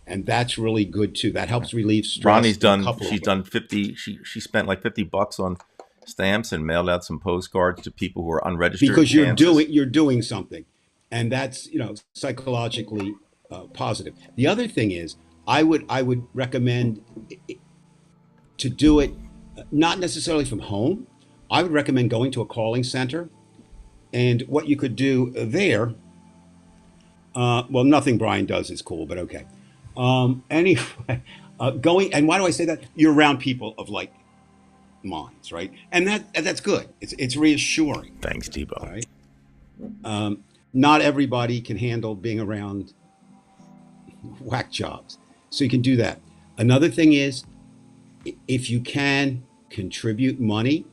and that's really good too. That helps relieve stress. Ronnie's in a done. couple of She's ways. done 50. She spent like $50 on stamps and mailed out some postcards to people who are unregistered. Because in Kansas. you're doing something, and that's psychologically positive. The other thing is I would recommend to do it not necessarily from home. I would recommend going to a calling center And what you could do there, well, nothing Brian does is cool, but okay. Anyway, going and why do I say that? You're around people of like minds, right? And that's good. It's reassuring. Thanks, All Debo. right. Not everybody can handle being around whack jobs, so you can do that. Another thing is if you can contribute money.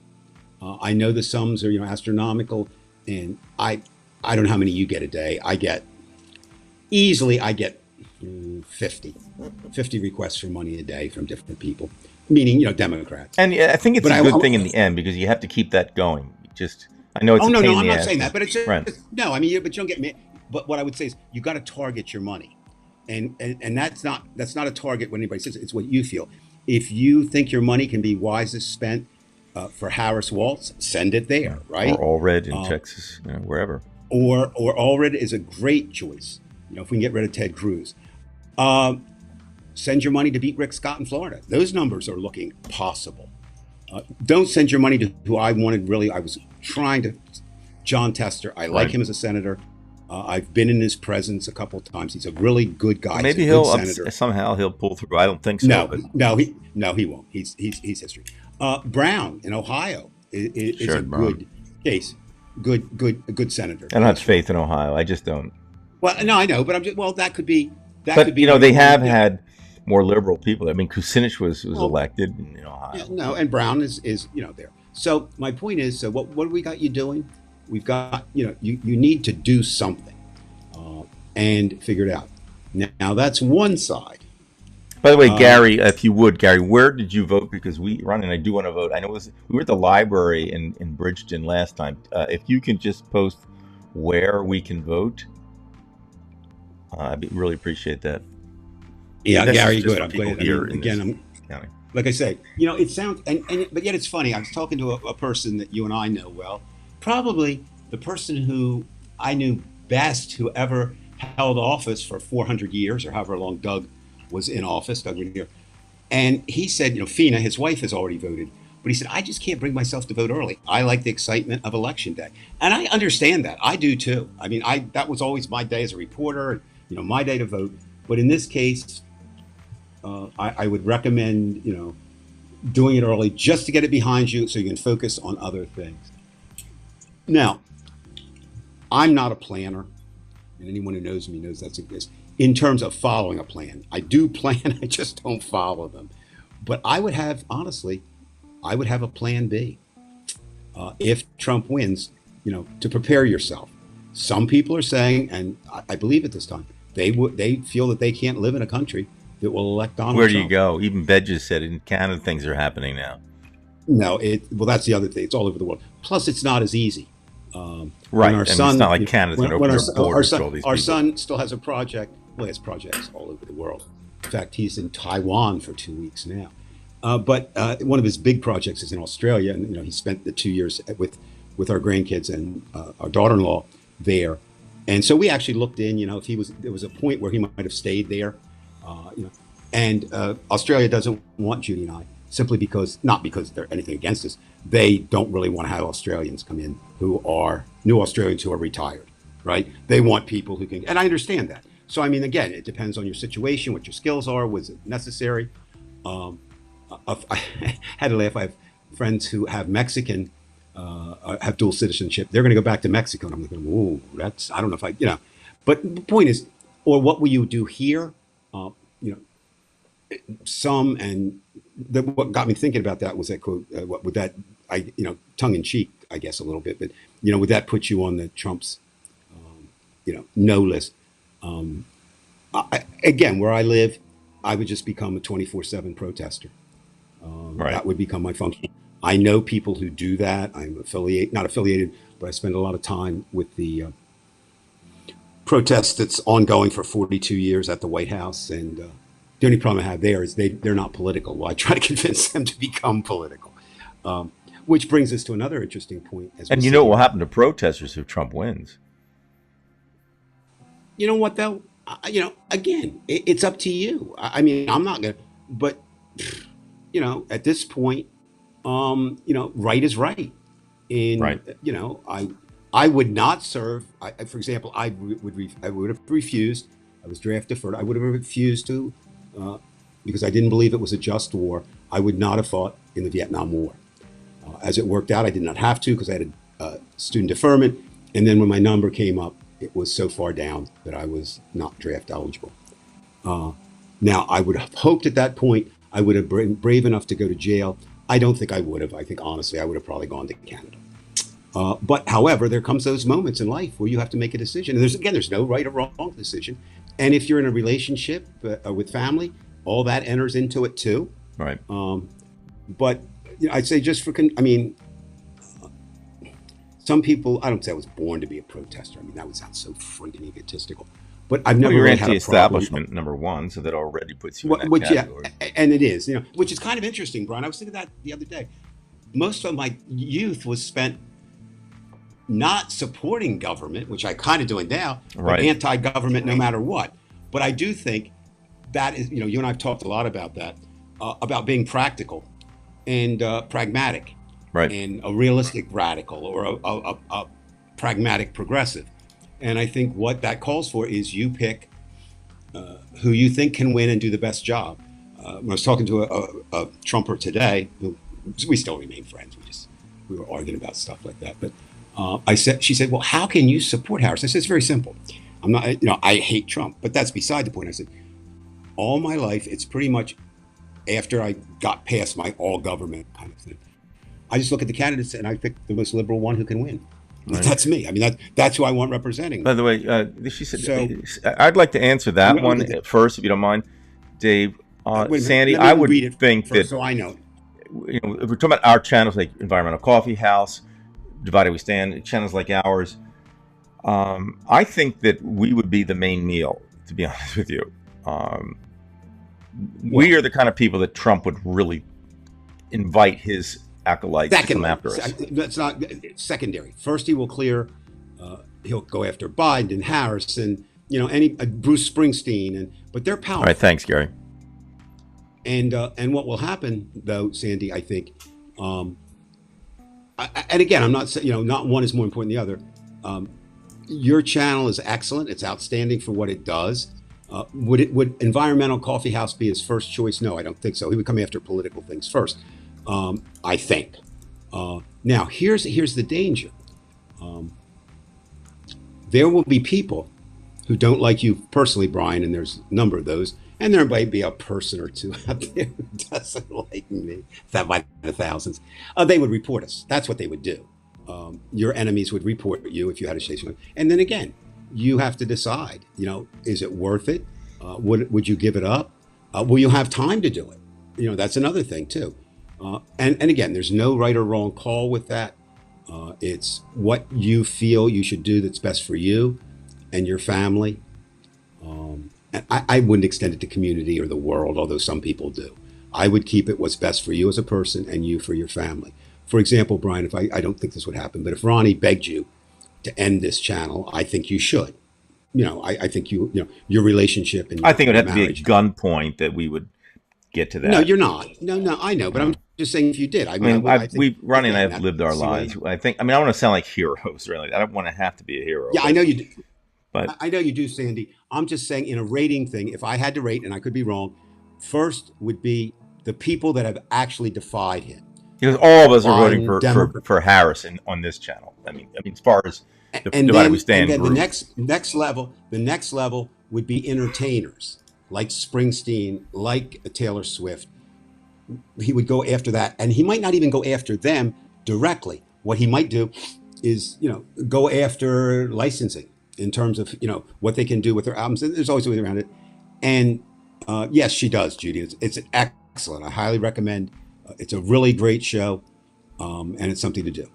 I know the sums are astronomical, and I don't know how many you get a day. I get 50 requests for money a day from different people, meaning Democrats. And yeah, I think it's But a good thing in the end because you have to keep that going. Just, I know it's oh a no, pain no, in I'm the not ass saying for that, but it's just, friends. no. I mean, but you don't get me. But what I would say is you got to target your money, and that's not a target when anybody says it. It's what you feel. If you think your money can be wisest spent for Harris Waltz, send it Yeah. there, Or right? all red in Uh, Texas, wherever. or Allred is a great choice. If we can get rid of Ted Cruz, um, send your money to beat Rick Scott in Florida. Those numbers are looking possible. Don't send your money to who I wanted. Really, I was trying to. John Tester. I like Right. him as a senator. I've been in his presence a couple of times. He's a really good Well, guy. He's a maybe good senator. somehow he'll pull through. I don't think so, No, but no, he won't. He's history. Brown in Ohio is a Sherrod Brown. good case. A good senator. I don't have faith in Ohio. I just don't. Well, no, I know, but I'm just well. That could But be they have yeah. had more liberal people. I mean, Kucinich was Well, elected in yeah, Ohio. no, and Brown is there. So my point is, so what do we got you doing? We've got you need to do something and figure it out. Now that's one side. By the way, Um, Gary, if you would, Gary, where did you vote? Because Ron and I do want to vote. I know we were at the library in Bridgeton last time. If you can just post where we can vote, really appreciate that. yeah, This is Gary, just good. for I'm people glad. I here mean, in again, this I'm county. like I say, it sounds but yet it's funny. I was talking to a person that you and I know well, probably the person who I knew best who ever held office for 400 years or however long Doug was in office, Doug Renier. And he said, Fina, his wife has already voted, but he said, I just can't bring myself to vote early. I like the excitement of election day. And I understand that. I do too. I mean, that was always my day as a reporter, my day to vote. But in this case, I would recommend, doing it early just to get it behind you so you can focus on other things. Now, I'm not a planner, and anyone who knows me knows that's a this. In terms of following a plan, I do plan, I just don't follow them. But honestly, I would have a plan B if Trump wins, to prepare yourself. Some people are saying, and I believe at this time, they feel that they can't live in a country that will elect Donald Where do you Trump. go? Even Bedges said in Canada things are happening now. No, that's the other thing. It's all over the world. Plus, it's not as easy. Right. When I our mean, son, it's not like Canada's going to open their borders to all these our people. son still has a project. Well, he has projects all over the world. In fact, he's in Taiwan for 2 weeks now. But one of his big projects is in Australia, and he spent the 2 years with our grandkids and our daughter-in-law there. And so we actually looked in, if there was a point where he might have stayed there, and Australia doesn't want Judy and I simply because, not because they're anything against us, they don't really want to have Australians come in who are new Australians who are retired, right? They want people who can, and I understand that. So, I mean, again, it depends on your situation, what your skills are, was it necessary? Um, I had to laugh. I have friends who have Mexican, have dual citizenship. They're going to go back to Mexico. And I'm like, whoa, I don't know if but the point is, or what will you do here? You know, what got me thinking about that was that quote, what would that, tongue in cheek, I guess a little bit, but, would that put you on the Trump's, no list? Again, where I live, I would just become a 24/7 protester. Right. That would become my function. I know people who do that. I'm not affiliated, but I spend a lot of time with the protest that's ongoing for 42 years at the White House. And the only problem I have there is they're not political. Well, I try to convince them to become political, which brings us to another interesting point. And you know what will happen to protesters if Trump wins? You know what though? Again, it's up to you. I mean, I'm not gonna, but at this point, right is right, and Right. I would not serve. For example, I would have refused. I was draft deferred. I would have refused to, uh, because I didn't believe it was a just war. I would not have fought in the Vietnam War. As it worked out, I did not have to because I had a student deferment. And then when my number came up, it was so far down that I was not draft eligible. Now, I would have hoped at that point I would have been brave enough to go to jail. I don't think I would have. I think honestly, I would have probably gone to Canada. But however, there comes those moments in life where you have to make a decision. And there's no right or wrong decision. And if you're in a relationship with family, all that enters into it too. Right. But I'd say I mean, some people, I don't say I was born to be a protester. I mean, that would sound so friggin' egotistical. But I've never Well, you're really had a problem. anti-establishment, number one, so that already puts you in that Which, yeah, category. and it is, which is kind of interesting, Brian. I was thinking that the other day. Most of my youth was spent not supporting government, which I kind of doing now, but Right. anti-government no matter what. But I do think that is, you and I've talked a lot about that, about being practical and pragmatic, Right. and a realistic radical or a pragmatic progressive. And I think what that calls for is you pick who you think can win and do the best job. When I was talking to a Trumper today, who we still remain friends. We were arguing about stuff like that. But she said, "Well, how can you support Harris?" I said, "It's very simple. I'm not, I hate Trump, but that's beside the point." I said, "All my life, it's pretty much after I got past my all government kind of thing. I just look at the candidates and I pick the most liberal one who can win." Right. That's me. I mean, that's who I want representing. By the way, she said, So- I'd like to answer that No, one no. first, if you don't mind, Dave. Wait a minute, Sandy, let me I would read it think first, that, so I know. if we're talking about our channels like Environmental Coffee House, Divided We Stand, channels like ours, I think that we would be the main meal, to be honest with you. We are the kind of people that Trump would really invite his acolytes to come after us. That's not secondary. First, he will clear. He'll go after Biden and Harris and any Bruce Springsteen, but they're All powerful. right, thanks, Gary. And what will happen though, Sandy, I think, and again, I'm not saying not one is more important than the other. Your channel is excellent; it's outstanding for what it does. Would Environmental Coffee House be his first choice? No, I don't think so. He would come after political things first. I think. Now, here's the danger. There will be people who don't like you personally, Brian, and there's a number of those. And there might be a person or two out there who doesn't like me. That might be thousands. They would report us. That's what they would do. Your enemies would report you if you had a station. And then again, you have to decide, is it worth it? Would you give it up? Will you have time to do it? That's another thing too. And again, there's no right or wrong call with that. It's what you feel you should do that's best for you and your family. And I wouldn't extend it to community or the world, although some people do. I would keep it what's best for you as a person and you for your family. For example, Brian, if I don't think this would happen, but if Ronnie begged you to end this channel, I think you should. I think your relationship and I think it would have marriage. to be a gunpoint that we would get to that. No, you're not. No, I know, but I'm just saying if you did. I mean, Ronnie and I have again, lived our that's the way- lives. I don't want to sound like heroes, really. I don't want to have to be a hero. Yeah, I know you do. But I know you do, Sandy. I'm just saying in a rating thing, if I had to rate, and I could be wrong, first would be the people that have actually defied him. because all of us are voting Biden, for Democrat. for Harris on this channel. I mean, as far as the And Divided then, We Stand the group. next level would be entertainers like Springsteen, like Taylor Swift. He would go after that, and he might not even go after them directly. What he might do is, go after licensing in terms of, what they can do with their albums. There's always a way around it. And yes, she does, Judy. It's excellent. I highly recommend. It's a really great show, and it's something to do.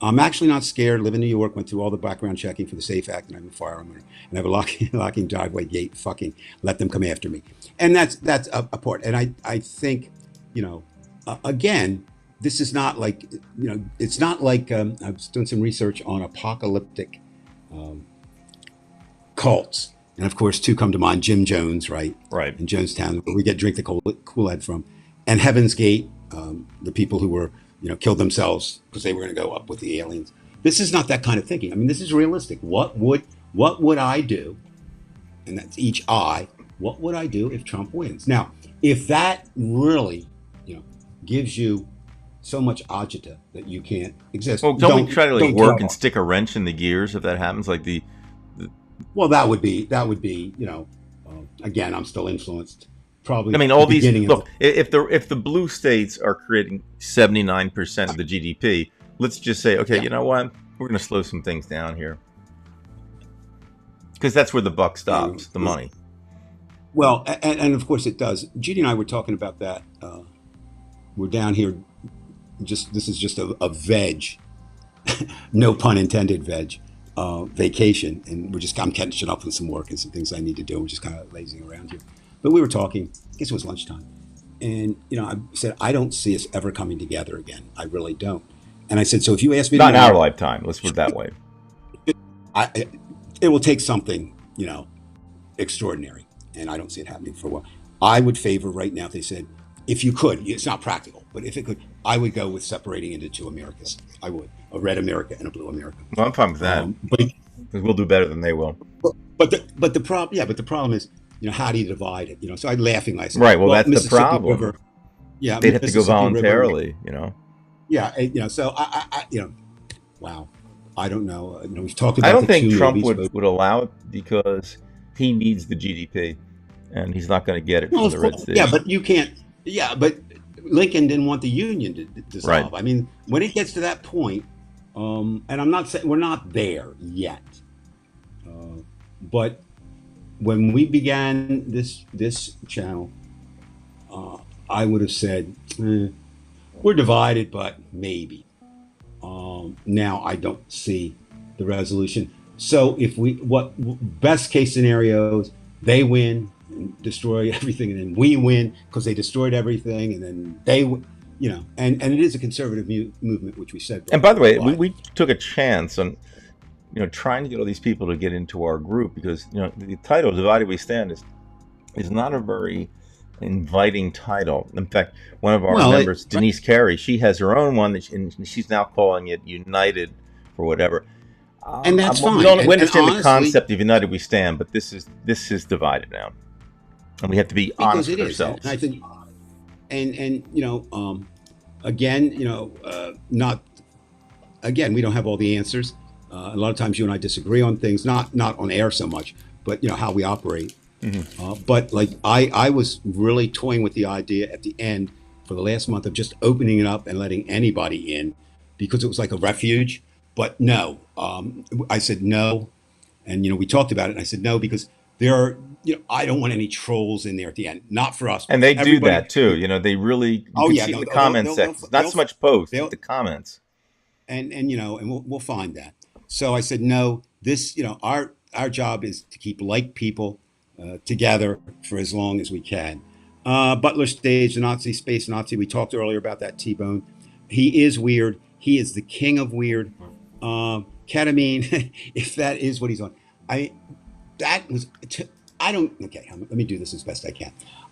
I'm actually not scared. Live in New York. Went through all the background checking for the SAFE Act, and I have a firearm and I have a locking driveway gate. Fucking let them come after me, and that's a part. And I think, again, this is not like it's not like I was doing some research on apocalyptic cults, and of course, two come to mind: Jim Jones, right? Right. In Jonestown, where we drink the Kool-Aid from, and Heaven's Gate, the people who were killed themselves because they were going to go up with the aliens. this is not that kind of thinking. I mean, this is realistic. What would I do? And that's each I. What would I do if Trump wins? Now, if that really, gives you so much agita that you can't exist, Well, don't we try to like don't work give and up. stick a wrench in the gears if that happens? Like Well, that would be again, I'm still influenced. Probably I mean, the all these beginning of look. If the blue states are creating 79% of the GDP, let's just say, okay, yeah. you know what? We're going to slow some things down here because that's where the buck And stops, the money. well, and of course it does. Judy and I were talking about that. We're down here. This is just a veg, no pun intended, veg vacation, and I'm catching up on some work and some things I need to do. We're just kind of lazing around here. But we were talking. I guess it was lunchtime, and I said I don't see us ever coming together again. I really don't. And I said, so if you ask me Not in our tomorrow, lifetime. Let's put it that way. it will take something extraordinary, and I don't see it happening for a while. I would favor right now if they said, if you could, it's not practical, but if it could, I would go with separating into two Americas. I would, a red America and a blue America. Well, I'm fine with that But because we'll do better than they will. but the problem, yeah, but the problem is, how do you divide it? So I laughingly said, Right. Well, that's the Mississippi problem. River, yeah, They'd have to go Mississippi River, voluntarily. yeah, so wow, I don't know. We've talked I about don't the think two Trump movies, would allow it because he needs the GDP, and he's not going to get it well, from the red yeah, states. but you can't. Yeah, but Lincoln didn't want the Union to dissolve. Right. I mean, when it gets to that point, and I'm not saying we're not there yet, but when we began this channel, I would have said we're divided, but maybe. Now I don't see the resolution. So if what best case scenarios, they win and destroy everything, and then we win because they destroyed everything, and then and it is a conservative movement, which we said. And by the way, but we took a chance on trying to get all these people to get into our group because the title "Divided We Stand" is not a very inviting title. In fact, one of our members, Denise Carey, she has her own one, and she's now calling it United for whatever. And that's fine. We understand honestly, the concept of United We Stand, but this is divided now, and we have to be honest with ourselves. And I think, again, not again, we don't have all the answers. A lot of times, you and I disagree on things, not on air so much, but how we operate. But like I was really toying with the idea at the end for the last month of just opening it up and letting anybody in because it was like a refuge. But no, I said no, and we talked about it. And I said no because there are I don't want any trolls in there at the end. Not for us. And they do that too. They really. Oh yeah, see no, the comment section. Not so much posts, but the comments. And we'll find that. So I said no. This our job is to keep like people together for as long as we can. Butler Stage, the Nazi, Space Nazi. We talked earlier about that T-Bone. He is weird. He is the king of weird. Ketamine, if that is what he's on. I don't. Okay, let me do this as best I can.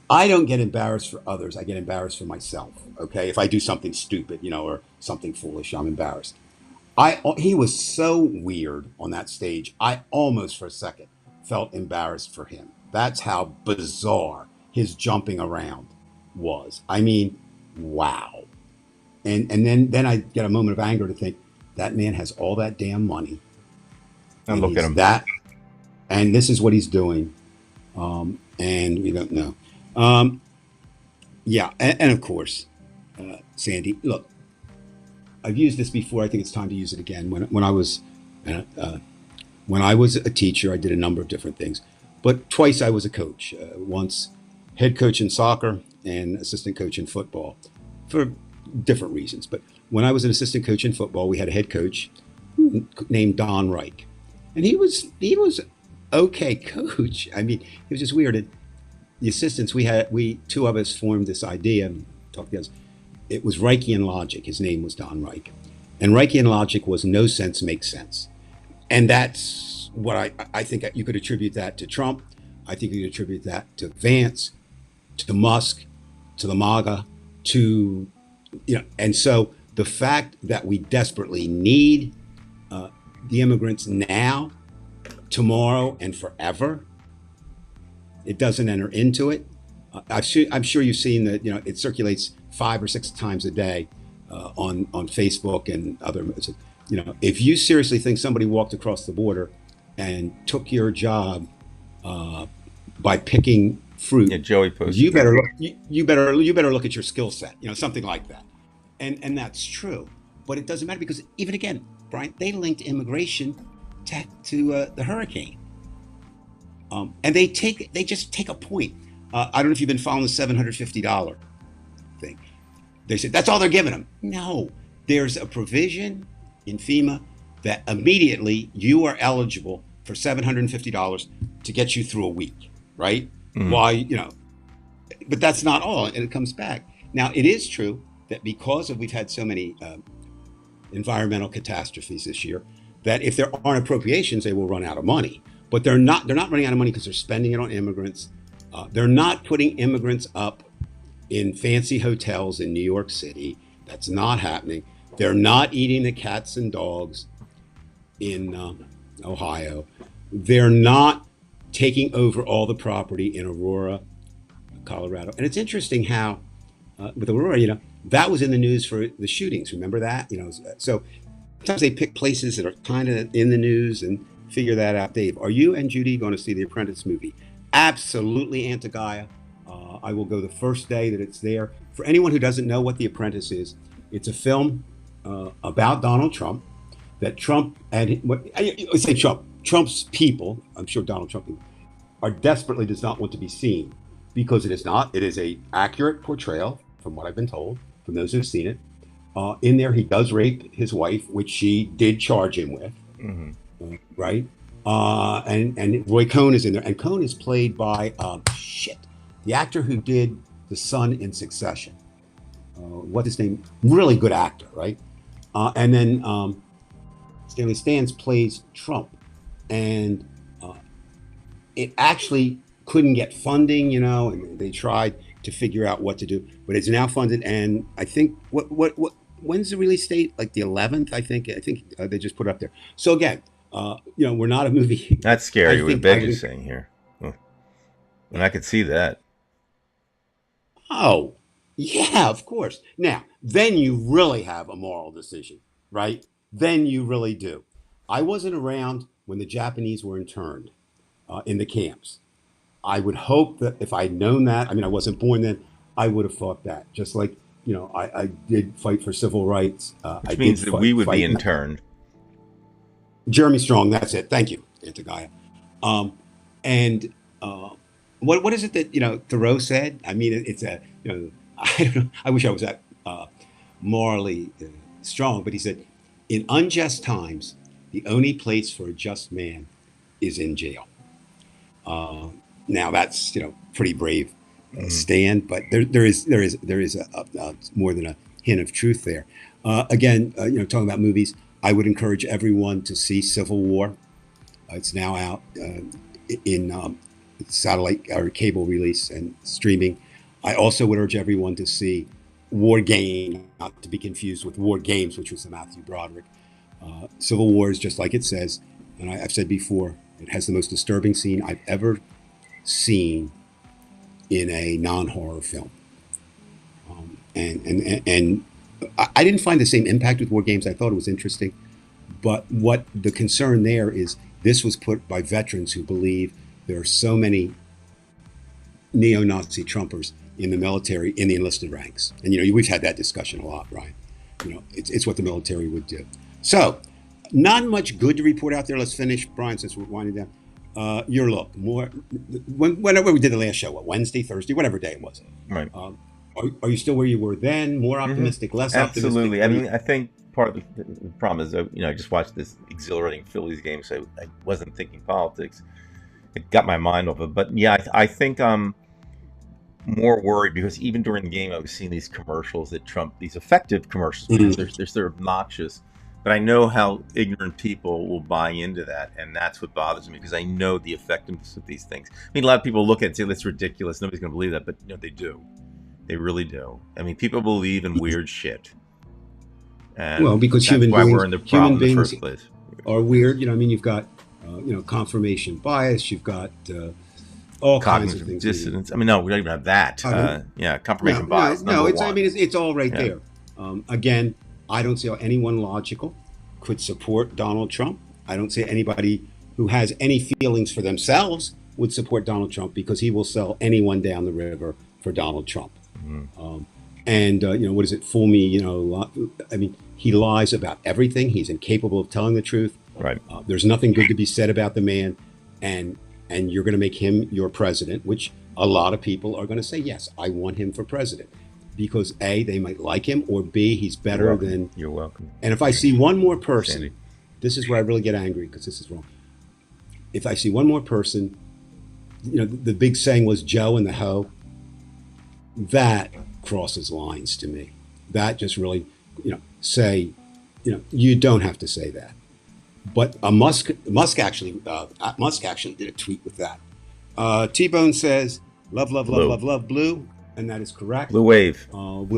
I don't get embarrassed for others. I get embarrassed for myself. Okay, if I do something stupid, or something foolish, I'm embarrassed. He was so weird on that stage. I almost for a second felt embarrassed for him. That's how bizarre his jumping around was. I mean, wow. And then I get a moment of anger to think that man has all that damn money. And look at him. And this is what he's doing. And we don't know. Yeah, and of course, Sandy. Look, I've used this before. I think it's time to use it again. When I was a teacher, I did a number of different things, but twice I was a coach. Once head coach in soccer and assistant coach in football, for different reasons. But when I was an assistant coach in football, we had a head coach named Don Reich, and he was okay coach. I mean, it was just weird. And the assistants we two of us formed this idea and talked to us. It was Reichian logic. His name was Don Reich, and Reichian logic was no sense makes sense, and that's what I think you could attribute that to Trump. I think you could attribute that to Vance, to Musk, to the MAGA, to and so the fact that we desperately need the immigrants now, tomorrow, and forever. It doesn't enter into it. I'm sure you've seen that. It circulates 5 or 6 times a day on Facebook and other. If you seriously think somebody walked across the border and took your job by picking fruit, Yeah, Joey posted. you better look, you better look at your skill set. Something like that, and that's true. But it doesn't matter because even again, Brian, they linked immigration to the hurricane. And they just take a point. I don't know if you've been following the $750 thing. They said that's all they're giving them. No, there's a provision in FEMA that immediately you are eligible for $750 to get you through a week, right? Mhm. Why, but that's not all, and it comes back. Now, it is true that because we've had so many environmental catastrophes this year, that if there aren't appropriations, they will run out of money. But they're not running out of money because they're spending it on immigrants. They're not putting immigrants up in fancy hotels in New York City. That's not happening. They're not eating the cats and dogs in Ohio. They're not taking over all the property in Aurora, Colorado. And it's interesting how with Aurora, that was in the news for the shootings. Remember that? So sometimes they pick places that are kind of in the news and figure that out. Dave, are you and Judy going to see the Apprentice movie? Absolutely, Antigaya. I will go the first day that it's there. For anyone who doesn't know what The Apprentice is, it's a film about Donald Trump. That Trump and I say Trump's people, I'm sure Donald Trump people, are desperately does not want to be seen because it is not. It is a accurate portrayal, from what I've been told, from those who've seen it. In there, he does rape his wife, which she did charge him with. Mm-hmm. Right? And Roy Cohn is in there. And Cohn is played by, the actor who did the son in Succession. What's his name? Really good actor, right? And then Stanley Stans plays Trump. And it actually couldn't get funding, and they tried to figure out what to do. But it's now funded. And I think, when's the release date? Like the 11th, I think. I think they just put it up there. So again, we're not a movie. That's scary. What Begg is saying here, and I could see that. Oh, yeah, of course. Now, then you really have a moral decision, right? Then you really do. I wasn't around when the Japanese were interned in the camps. I would hope that if I'd known that, I wasn't born then, I would have thought that. Just like, I did fight for civil rights. Which means that we would be interned. Jeremy Strong, that's it. Thank you, Antigaya. And what is it that Thoreau said? It's a I don't know. I wish I was that morally strong, but he said, "In unjust times, the only place for a just man is in jail." Now that's pretty brave stand, but there is a more than a hint of truth there. Again, talking about movies. I would encourage everyone to see Civil War. It's now out in satellite or cable release and streaming. I also would urge everyone to see War Game, not to be confused with War Games, which was the Matthew Broderick. Civil War is just like it says, and I've said before, it has the most disturbing scene I've ever seen in a non-horror film. And I didn't find the same impact with War Games. I thought it was interesting. But what the concern there is, this was put by veterans who believe there are so many neo-Nazi Trumpers in the military, in the enlisted ranks. And, we've had that discussion a lot, Brian. It's what the military would do. So, not much good to report out there. Let's finish, Brian, since we're winding down. Your look, whenever we did the last show, Wednesday, Thursday, whatever day it was. Right. Are you still where you were then? More optimistic, less Absolutely. optimistic? I think part of the problem is, I just watched this exhilarating Phillies game, so I wasn't thinking politics. It got my mind off it. But yeah, I think I'm more worried because even during the game, I was seeing these commercials that Trump, these effective commercials, because they're obnoxious. But I know how ignorant people will buy into that, and that's what bothers me because I know the effectiveness of these things. A lot of people look at it and say, that's ridiculous. Nobody's going to believe that. But they do. They really do. People believe in weird shit. And because that's why we're in the problem in the first place. are weird. I mean, you've got confirmation bias. You've got all kinds of Cognitive things. dissonance. I mean, no, we don't even have that. Yeah, No, confirmation no, bias, no. number I one. mean, it's all right Yeah. there. Again, I don't see how anyone logical could support Donald Trump. I don't see anybody who has any feelings for themselves would support Donald Trump because he will sell anyone down the river for Donald Trump. And what is it? Fool me. I mean, he lies about everything. He's incapable of telling the truth. Right. There's nothing good to be said about the man, and you're going to make him your president, which a lot of people are going to say, yes, I want him for president, because A, they might like him, or B, he's better than. You're welcome. And if I see one more person, Sandy. this is where I really get angry because this is wrong. If I see one more person, the big saying was Joe and the hoe. That crosses lines to me. That just really, say, you don't have to say that. But Musk actually did a tweet with that. T-Bone says, "Love, love, love, Blue. love, love, blue," and that is correct. Blue wave. And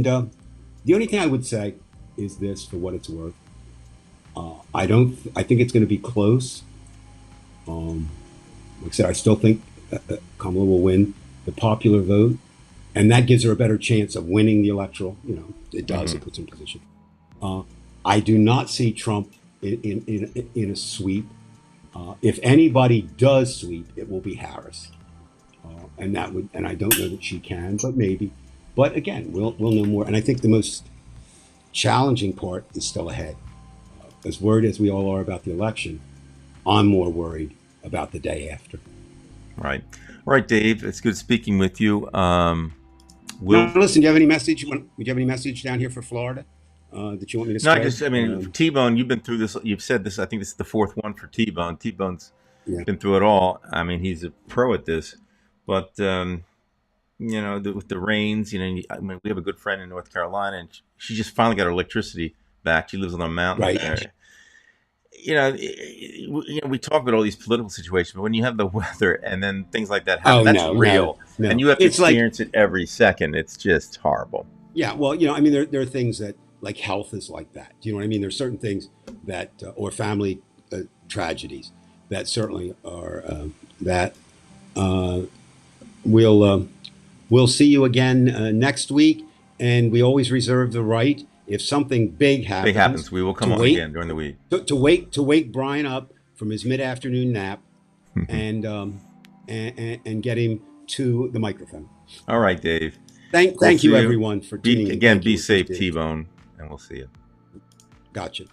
the only thing I would say is this, for what it's worth. I think it's going to be close. Like I said, I still think Kamala will win the popular vote, and that gives her a better chance of winning the electoral. It does. It puts her in position. I do not see Trump in a sweep. If anybody does sweep, it will be Harris, and I don't know that she can, but maybe. But again, we'll know more. And I think the most challenging part is still ahead. As worried as we all are about the election, I'm more worried about the day after. Right. All right, Dave. It's good speaking with you. Now, listen, do you have any message? Would you have any message down here for Florida that you want me to No, spread? T-Bone, you've been through this. You've said this. I think this is the fourth one for T-Bone. T-Bone's Yeah. been through it all. I mean, he's a pro at this. But, with the rains, we have a good friend in North Carolina, and she just finally got her electricity back. She lives on a mountain Right. there. We talk about all these political situations, but when you have the weather and then things like that happen, that's real. No. And you have to It's experience it every second. It's just horrible. Yeah, well, I mean, there are things that, like, health is like that. Do you know what I mean? There's certain things that, or family tragedies that certainly are that. We'll see you again next week, and we always reserve the right, if something big happens, we will come on again during the week. To wake Brian up from his mid-afternoon nap, and get him to the microphone. All right, Dave. Thank you, everyone, for tuning in. Again, be safe, T-Bone, and we'll see you. Gotcha.